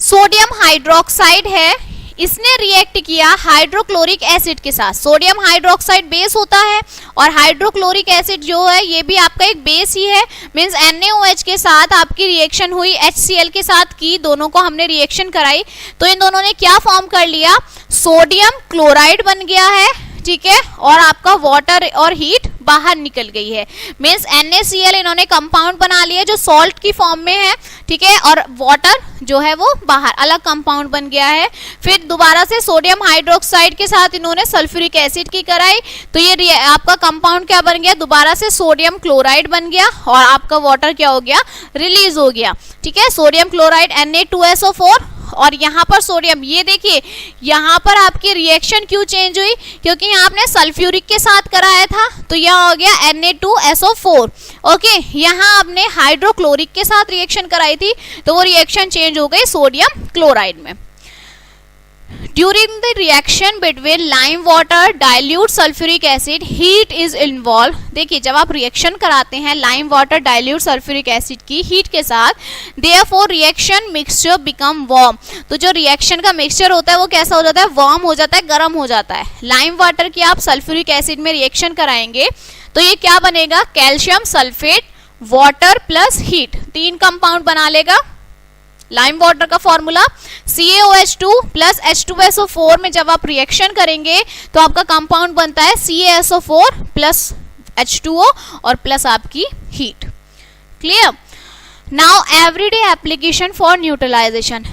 सोडियम हाइड्रोक्साइड है, इसने रिएक्ट किया हाइड्रोक्लोरिक एसिड के साथ। सोडियम हाइड्रोक्साइड बेस होता है और हाइड्रोक्लोरिक एसिड जो है ये भी आपका एक बेस ही है। मीन्स NaOH के साथ आपकी रिएक्शन हुई, HCl के साथ की, दोनों को हमने रिएक्शन कराई तो इन दोनों ने क्या फॉर्म कर लिया, सोडियम क्लोराइड बन गया है। ठीक है, और आपका वाटर और हीट बाहर निकल गई है। मीन्स NaCl इन्होंने कंपाउंड बना लिया जो सॉल्ट की फॉर्म में है। ठीक है, और वाटर जो है वो बाहर अलग कंपाउंड बन गया है। फिर दोबारा से सोडियम हाइड्रोक्साइड के साथ इन्होंने सल्फ्यूरिक एसिड की कराई तो ये आपका कंपाउंड क्या बन गया, दोबारा से सोडियम क्लोराइड बन गया और आपका वाटर क्या हो गया, रिलीज हो गया। ठीक है, सोडियम क्लोराइड Na2SO4 और यहाँ पर सोडियम, ये देखिए यहाँ पर आपकी रिएक्शन क्यों चेंज हुई, क्योंकि यहाँ आपने सल्फ्यूरिक के साथ कराया था तो यह हो गया Na2SO4। ओके, यहाँ आपने हाइड्रोक्लोरिक के साथ रिएक्शन कराई थी तो वो रिएक्शन चेंज हो गई सोडियम क्लोराइड में। During the reaction between lime water dilute sulfuric acid heat is involved. देखिए जब आप रिएक्शन कराते हैं lime water dilute sulphuric acid की हीट के साथ, therefore reaction mixture become warm. तो जो रिएक्शन का मिक्सचर होता है वो कैसा हो जाता है, वार्म हो जाता है, गर्म हो जाता है। लाइम वाटर की आप सल्फ्यूरिक एसिड में रिएक्शन कराएंगे तो ये क्या बनेगा, calcium sulphate water plus heat, 3 compound बना लेगा। लाइम वाटर का फॉर्मूला CaOH2 प्लस H2SO4 में जब आप रिएक्शन करेंगे तो आपका कंपाउंड बनता है CaSO4 प्लस H2O और प्लस आपकी heat. Clear. Now everyday application for neutralisation,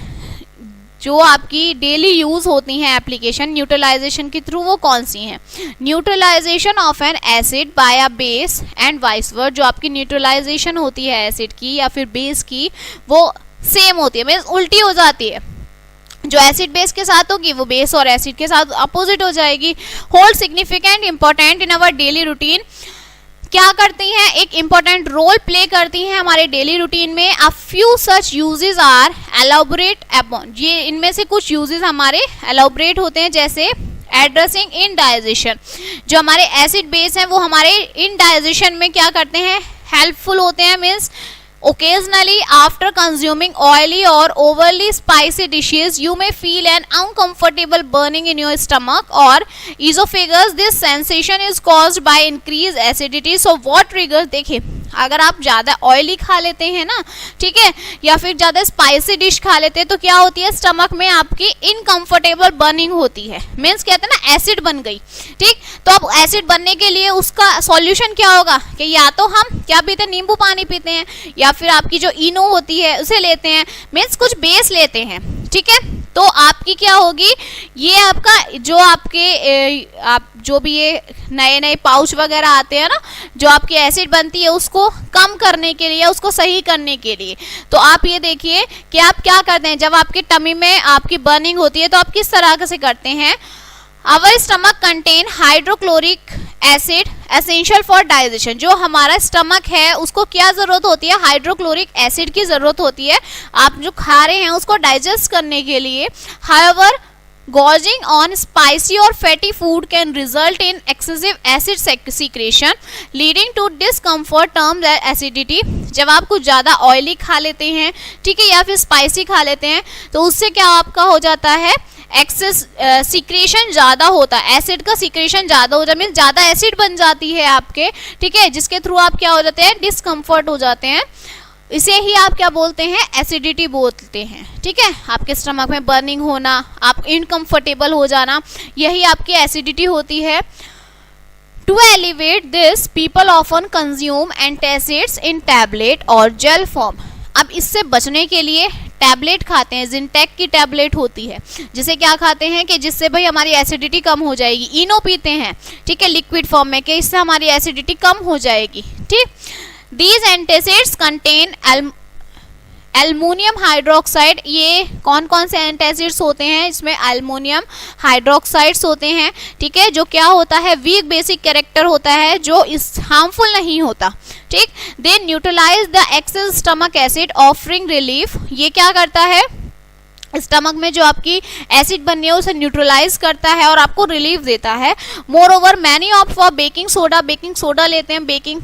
जो आपकी डेली यूज होती हैं एप्लीकेशन न्यूट्रलाइजेशन के थ्रू, वो कौन सी हैं, neutralisation of an acid by a base and vice versa. जो आपकी न्यूट्रलाइजेशन होती है एसिड की या फिर बेस की वो सेम होती है, मीन्स उल्टी हो जाती है। जो एसिड बेस के साथ होगी वो बेस और एसिड के साथ अपोजिट हो जाएगी। Hold significant important in our daily routine, क्या करती हैं, एक इंपॉर्टेंट रोल प्ले करती हैं हमारे डेली रूटीन में। A few such uses are elaborate upon, ये इनमें से कुछ यूजेस हमारे एलैबोरेट होते हैं, जैसे एड्रेसिंग इनडाइजेशन। जो हमारे एसिड बेस हैं वो हमारे इनडाइजेशन में क्या करते हैं, हेल्पफुल होते हैं। Means occasionally after consuming oily or overly spicy dishes you may feel an uncomfortable burning in your stomach or esophagus. This sensation is caused by increased acidity. So what triggers, देखिए अगर आप ज़्यादा oily खा लेते हैं ना, ठीक है, या फिर ज़्यादा स्पाइसी डिश खा लेते हैं तो क्या होती है, स्टमक में आपकी इनकम्फर्टेबल बर्निंग होती है। मीन्स कहते हैं ना एसिड बन गई। ठीक, तो अब एसिड बनने के लिए उसका सॉल्यूशन क्या होगा कि या तो हम क्या पीते हैं, नींबू पानी पीते हैं, या फिर आपकी जो इनो होती है उसे लेते हैं, मीन्स कुछ बेस लेते हैं। ठीक है, तो आपकी क्या होगी, ये आपका जो आपके आप जो भी ये नए नए पाउच वगैरह आते हैं ना, जो आपकी एसिड बनती है उसको कम करने के लिए, उसको सही करने के लिए, तो आप ये देखिए कि आप क्या करते हैं, जब आपके टमी में आपकी बर्निंग होती है तो आप किस तरह से करते हैं। Our stomach contain hydrochloric acid essential for digestion. जो हमारा स्टमक है उसको क्या जरूरत होती है, हाइड्रोक्लोरिक एसिड की जरूरत होती है आप जो खा रहे हैं उसको डाइजेस्ट करने के लिए। However gorging on spicy or fatty food can result in excessive acid secretion leading to discomfort termed as acidity. जब आप कुछ ज़्यादा ऑयली खा लेते हैं, ठीक है, या फिर स्पाइसी खा लेते हैं तो उससे क्या आपका हो जाता है, एक्सेस सीक्रेशन ज्यादा होता है, एसिड का सीक्रेशन ज्यादा हो जाता है, मीन ज्यादा एसिड बन जाती है आपके, ठीक है, जिसके थ्रू आप क्या हो जाते हैं, डिस्कम्फर्ट हो जाते हैं। इसे ही आप क्या बोलते हैं, एसिडिटी बोलते हैं, ठीक है। आपके स्टमक में बर्निंग होना, आप इनकम्फर्टेबल हो जाना, यही आपकी एसिडिटी होती है। To elevate this people often consume antacids in tablet or gel form. अब इससे बचने के लिए टैबलेट खाते हैं, जिंटेक की टैबलेट होती है, जिसे क्या खाते हैं कि जिससे भाई हमारी एसिडिटी कम हो जाएगी। इनो पीते हैं, ठीक है, लिक्विड फॉर्म में, कि इससे हमारी एसिडिटी कम हो जाएगी, ठीक। These antacids contain aluminium hydroxide. ये कौन कौन से एंटासिड्स होते हैं, इसमें एल्युमिनियम हाइड्रोक्साइड्स होते हैं, ठीक है, जो क्या होता है, वीक बेसिक कैरेक्टर होता है, जो इस हार्मफुल नहीं होता, ठीक। They neutralise the excess stomach acid offering relief. ये क्या करता है, स्टमक में जो आपकी एसिड बननी है उसे न्यूट्रलाइज करता है और आपको रिलीफ देता है। Moreover many of baking soda, baking soda लेते हैं, baking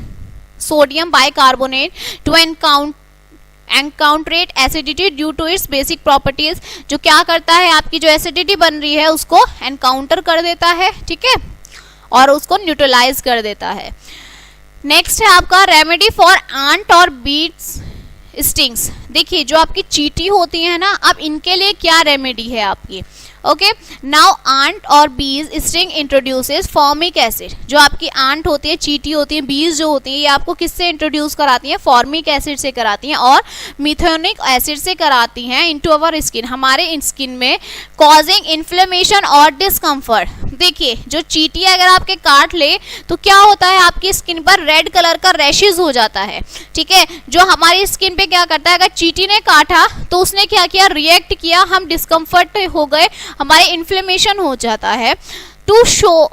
sodium bicarbonate to counteract acidity due to its basic properties, जो क्या करता है, आपकी जो एसिडिटी बन रही है उसको एनकाउंटर कर देता है, ठीक है, और उसको न्यूट्रलाइज कर देता है। नेक्स्ट है आपका रेमेडी फॉर आंट और बीट्स स्टिंग्स। देखिए जो आपकी चींटी होती है ना, अब इनके लिए क्या रेमेडी है आपकी, ओके। नाउ आंट और बीज स्टिंग इंट्रोड्यूसेस फॉर्मिक एसिड। जो आपकी आंट होती है, चींटी होती है, बीज जो होती है, ये आपको किससे इंट्रोड्यूस कराती हैं, फॉर्मिक एसिड से कराती हैं और मिथेनिक एसिड से कराती हैं इनटू अवर स्किन, हमारे स्किन में, कॉजिंग इन्फ्लेमेशन और डिस्कम्फर्ट। देखिए जो चींटी अगर आपके काट ले तो क्या होता है, आपकी स्किन पर रेड कलर का रैशेज हो जाता है, ठीक है, जो हमारी स्किन पे क्या करता है, अगर चींटी ने काटा तो उसने क्या किया, रिएक्ट किया, हम डिस्कम्फर्ट हो गए, हमारे इन्फ्लेमेशन हो जाता है। To show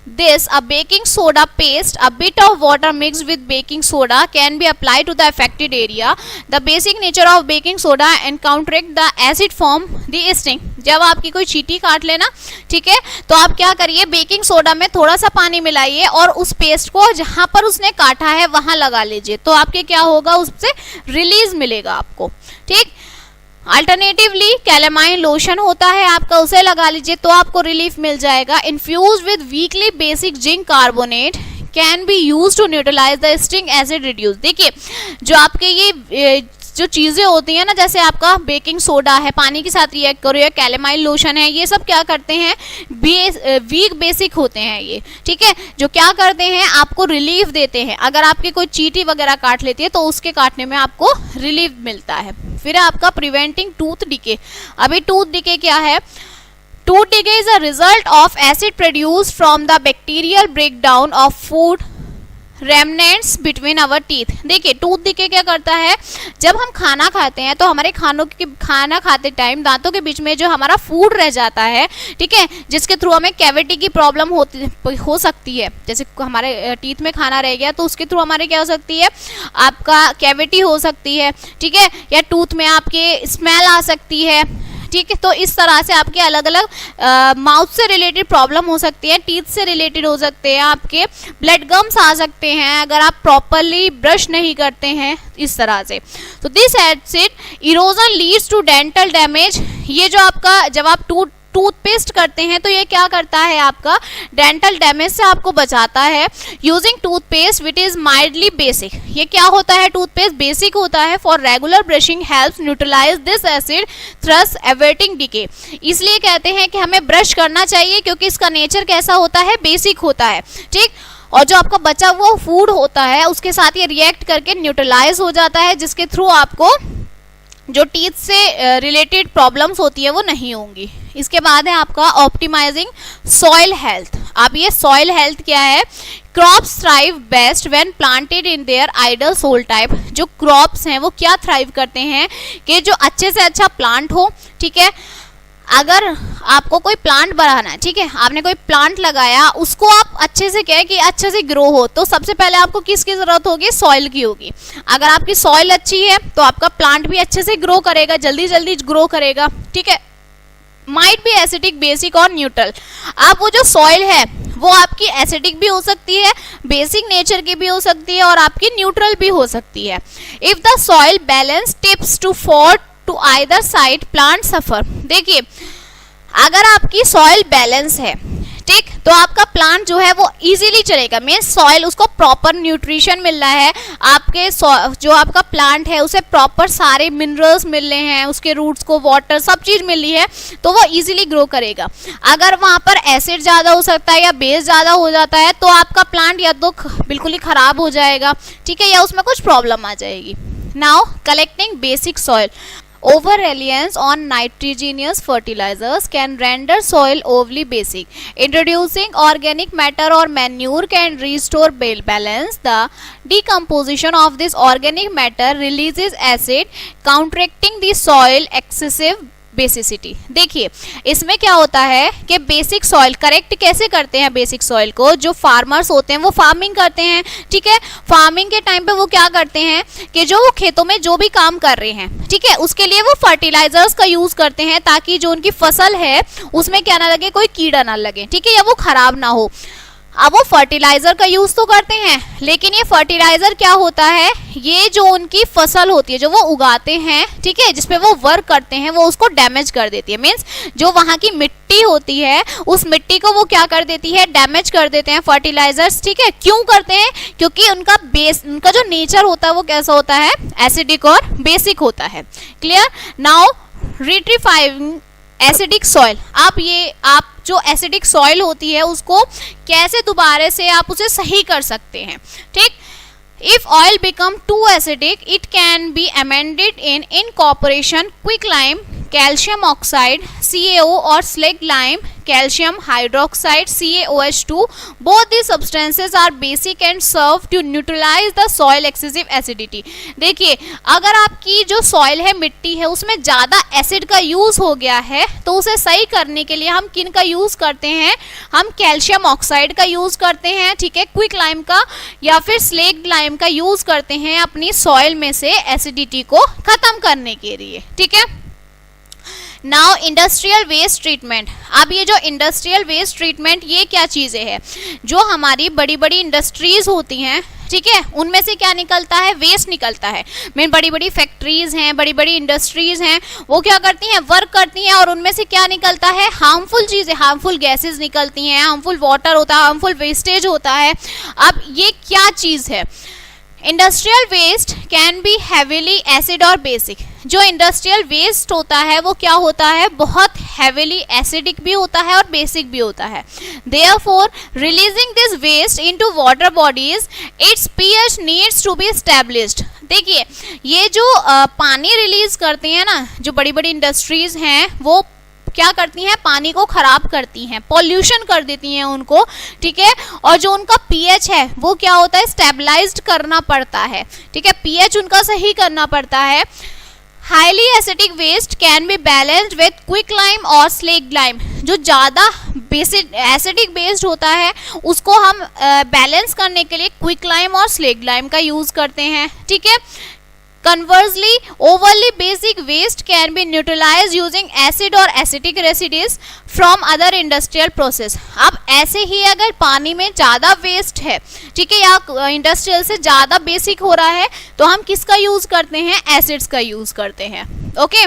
this a baking soda paste, a bit of water mixed with baking soda can be applied to the affected area. The basic nature of baking soda and counteract the acid form the sting. जब आपकी कोई चींटी काट लेना, ठीक है, तो आप क्या करिए, बेकिंग सोडा में थोड़ा सा पानी मिलाइए और उस पेस्ट को जहां पर उसने काटा है वहां लगा लीजिए, तो आपके क्या होगा, उससे रिलीज मिलेगा आपको, ठीक। अल्टरनेटिवली कैलेमाइन लोशन होता है आपका, उसे लगा लीजिए तो आपको रिलीफ मिल जाएगा। Infuse with weakly basic zinc carbonate can be use to neutralise the sting acid reduce. देखिए जो आपके ये जो चीजें होती हैं ना, जैसे आपका बेकिंग सोडा है, पानी के साथ रिएक्ट करो, या कैलेमाइन लोशन है, ये सब क्या करते हैं, वीक बेसिक होते हैं ये, ठीक है, जो क्या करते हैं, आपको रिलीफ देते हैं। अगर आपकी कोई चींटी वगैरह काट लेती है तो उसके काटने में आपको रिलीफ मिलता है। फिर आपका प्रिवेंटिंग टूथ डिके। अभी टूथ डिके क्या है, tooth decay is a result of acid produce from the bacterial breakdown of food remnants between our teeth. देखिए टूथ डिके क्या करता है, जब हम खाना खाते हैं तो हमारे खाना खाते टाइम दांतों के बीच में जो हमारा फूड रह जाता है, ठीक है, जिसके थ्रू हमें कैविटी की प्रॉब्लम हो सकती है, जैसे हमारे टीथ में खाना रह गया तो उसके थ्रू हमारे क्या हो सकती है, आपका कैविटी हो सकती है, ठीक है, या टूथ में आपके स्मेल आ सकती है, ठीक है। तो इस तरह से आपके अलग अलग माउथ से रिलेटेड प्रॉब्लम हो सकती है, टीथ से रिलेटेड हो सकते हैं, आपके ब्लड गम्स आ सकते हैं अगर आप प्रॉपरली ब्रश नहीं करते हैं इस तरह से। तो this acid erosion leads to dental damage. ये जो आपका जब आप टूथपेस्ट करते हैं तो ये क्या करता है, आपका डेंटल डैमेज से आपको बचाता है। Using toothpaste which is mildly basic. ये क्या होता है, टूथपेस्ट बेसिक होता है। For regular brushing helps neutralise this acid thus averting decay. इसलिए कहते हैं कि हमें ब्रश करना चाहिए क्योंकि इसका नेचर कैसा होता है, बेसिक होता है, ठीक। और जो आपका बचा हुआ फूड होता है उसके साथ ये रिएक्ट करके न्यूट्रलाइज हो जाता है, जिसके थ्रू आपको जो टीथ से रिलेटेड प्रॉब्लम्स होती है वो नहीं होंगी। इसके बाद है आपका ऑप्टिमाइजिंग सॉइल हेल्थ। अब ये सॉइल हेल्थ क्या है, crops thrive best when planted in their ideal soil type. जो क्रॉप्स हैं वो क्या थ्राइव करते हैं कि जो अच्छे से अच्छा प्लांट हो, ठीक है। अगर आपको कोई प्लांट बढ़ाना है, ठीक है, आपने कोई प्लांट लगाया, उसको आप अच्छे से क्या है कि अच्छे से ग्रो हो, तो सबसे पहले आपको किसकी जरूरत होगी, सॉइल की होगी। अगर आपकी सॉइल अच्छी है तो आपका प्लांट भी अच्छे से ग्रो करेगा, जल्दी जल्दी ग्रो करेगा, ठीक है। माइट बी एसिडिक, बेसिक और न्यूट्रल। अब वो जो सॉइल है वो आपकी एसिडिक भी हो सकती है, बेसिक नेचर की भी हो सकती है और आपकी न्यूट्रल भी हो सकती है। If the soil balance tips too far to either side plant suffer. देखिए अगर आपकी सॉइल बैलेंस है, ठीक, तो आपका प्लांट जो है वो इजीली चलेगा। मीन्स सॉइल उसको प्रॉपर न्यूट्रिशन मिल रहा है, आपके जो आपका प्लांट है उसे प्रॉपर सारे मिनरल्स मिल रहे हैं, उसके रूट्स को वाटर सब चीज मिल रही है, तो वो इजीली ग्रो करेगा। अगर वहां पर एसिड ज्यादा हो सकता है या बेस ज्यादा हो जाता है तो आपका प्लांट या तो बिल्कुल ही खराब हो जाएगा, ठीक है, या उसमें कुछ प्रॉब्लम आ जाएगी। Now collecting basic soil. Over reliance on nitrogenous fertilizers can render soil overly basic. Introducing organic matter or manure can restore balance. The decomposition of this organic matter releases acid, counteracting the soil excessive basicity. देखिए इसमें क्या होता है कि basic soil correct कैसे करते हैं, basic soil को जो फार्मर्स होते हैं वो फार्मिंग करते हैं, ठीक है, फार्मिंग के टाइम पे वो क्या करते हैं कि जो वो खेतों में जो भी काम कर रहे हैं, ठीक है, उसके लिए वो फर्टिलाइजर्स का यूज करते हैं ताकि जो उनकी फसल है उसमें क्या ना लगे, कोई कीड़ा ना लगे, ठीक है, या वो खराब ना हो। अब वो फर्टिलाइजर का यूज तो करते हैं, लेकिन ये फर्टिलाइजर क्या होता है, ये जो उनकी फसल होती है जो वो उगाते हैं, ठीक है, जिसपे वो वर्क करते हैं, वो उसको डैमेज कर देती है। मीन्स जो वहां की मिट्टी होती है उस मिट्टी को वो क्या कर देती है, डैमेज कर देते हैं फर्टिलाइजर्स, ठीक है। क्यों करते हैं, क्योंकि उनका बेस, उनका जो नेचर होता है वो कैसा होता है, एसिडिक और बेसिक होता है। Clear. Now rectifying acidic soil. आप जो एसिडिक सॉइल होती है उसको कैसे दोबारा से आप उसे सही कर सकते हैं, ठीक। If oil become too acidic, it can be amended in incorporation quicklime, calcium oxide CaO or slag lime, calcium hydroxide CaOH2. Both these substances are basic and serve to neutralize the soil excessive acidity. देखिए अगर आपकी जो soil है, मिट्टी है, उसमें ज़्यादा acid का यूज़ हो गया है तो उसे सही करने के लिए हम किन का यूज़ करते हैं, हम कैल्शियम ऑक्साइड का यूज़ करते हैं, ठीक है, क्विक लाइम का या फिर स्लेग लाइम का यूज़ करते हैं अपनी सॉइल में से एसिडिटी को ख़त्म करने के लिए, ठीक है। Now industrial waste treatment. अब ये जो इंडस्ट्रियल वेस्ट ट्रीटमेंट ये क्या चीज़ें हैं, जो हमारी बड़ी बड़ी इंडस्ट्रीज होती हैं, ठीक है, उनमें से क्या निकलता है, वेस्ट निकलता है। मेन बड़ी बड़ी फैक्ट्रीज हैं, बड़ी बड़ी इंडस्ट्रीज हैं, वो क्या करती हैं, वर्क करती हैं और उनमें से क्या निकलता है, हार्मफुल चीज़ें, हार्मफुल गैसेस निकलती हैं, हार्मफुल वाटर होता है, हार्मफुल वेस्टेज होता है। अब ये क्या चीज़ है, industrial waste can be heavily acid or basic. जो इंडस्ट्रियल वेस्ट होता है वो क्या होता है, बहुत हैवीली एसिडिक भी होता है और बेसिक भी होता है। Therefore, releasing this waste into water bodies, its pH needs to be established. देखिए ये जो पानी रिलीज करते हैं ना, जो बड़ी बड़ी इंडस्ट्रीज हैं, वो क्या करती हैं, पानी को खराब करती हैं, पॉल्यूशन कर देती हैं उनको, ठीक है, और जो उनका पीएच है वो क्या होता है, स्टेबलाइज्ड करना पड़ता है, ठीक है, पीएच उनका सही करना पड़ता है। Highly acidic waste can be balanced with quick lime or slag lime. जो ज़्यादा बेसिक एसिडिक बेस्ड होता है उसको हम बैलेंस करने के लिए quick lime or slag lime का यूज़ करते हैं, ठीक है। Conversely, overly basic waste can be neutralized using acid or acidic residues from other industrial process. अब ऐसे ही अगर पानी में ज़्यादा वेस्ट है, ठीक है, या इंडस्ट्रियल से ज़्यादा बेसिक हो रहा है, तो हम किसका यूज़ करते हैं, एसिड्स का यूज़ करते हैं। Okay,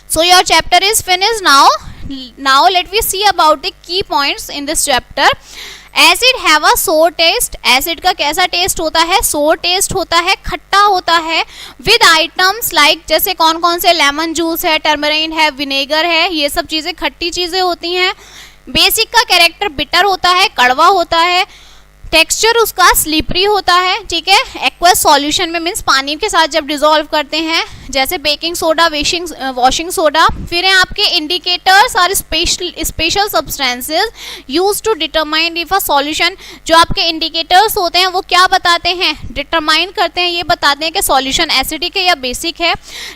so your chapter is finished now. Now let we see about the key points in this chapter. Acid have a सोर टेस्ट। एसिड का कैसा टेस्ट होता है, सोर टेस्ट होता है, खट्टा होता है। विद आइटम्स लाइक जैसे कौन कौन से, लेमन जूस है, टर्मरिन है, विनेगर है, ये सब चीज़ें खट्टी चीज़ें होती हैं। बेसिक का कैरेक्टर बिटर होता है, कड़वा होता है। टेक्सचर उसका स्लिपरी होता है, ठीक है, एक्वस सॉल्यूशन में, मीन्स पानी के साथ जब डिसॉल्व करते हैं, जैसे बेकिंग सोडा, वॉशिंग सोडा। फिर हैं आपके इंडिकेटर्स और special substances use to determine if a solution. जो आपके इंडिकेटर्स होते हैं वो क्या बताते हैं, डिटरमाइन करते हैं, ये बताते हैं कि सॉल्यूशन एसिडिक है या बेसिक है।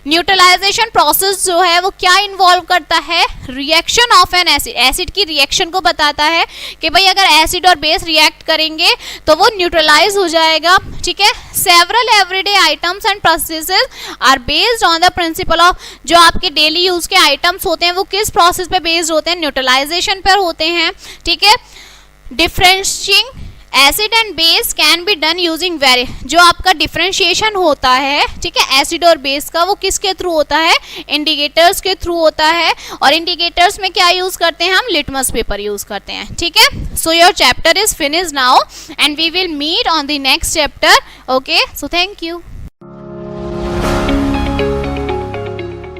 न्यूट्रलाइजेशन प्रोसेस जो है वो क्या इन्वॉल्व करता है, reaction of an acid, acid की रिएक्शन को बताता है कि भाई अगर एसिड और बेस रिएक्ट करेंगे तो वो न्यूट्रलाइज हो जाएगा, ठीक है। Several everyday items and processes are based on the principle of, जो आपके डेली यूज के आइटम्स होते हैं वो किस प्रोसेस पे बेस्ड होते हैं, न्यूट्रलाइजेशन पर होते हैं, ठीक है। Differentiating acid and base can be done using जो आपका डिफरेंशिएशन होता है, ठीक है, एसिड और बेस का, वो किसके थ्रू होता है, इंडिकेटर्स के थ्रू होता है। और इंडिकेटर्स में क्या यूज करते हैं हम, लिटमस पेपर यूज करते हैं, ठीक है। So your chapter is finish now and we will meet on the next chapter. Okay, so thank you.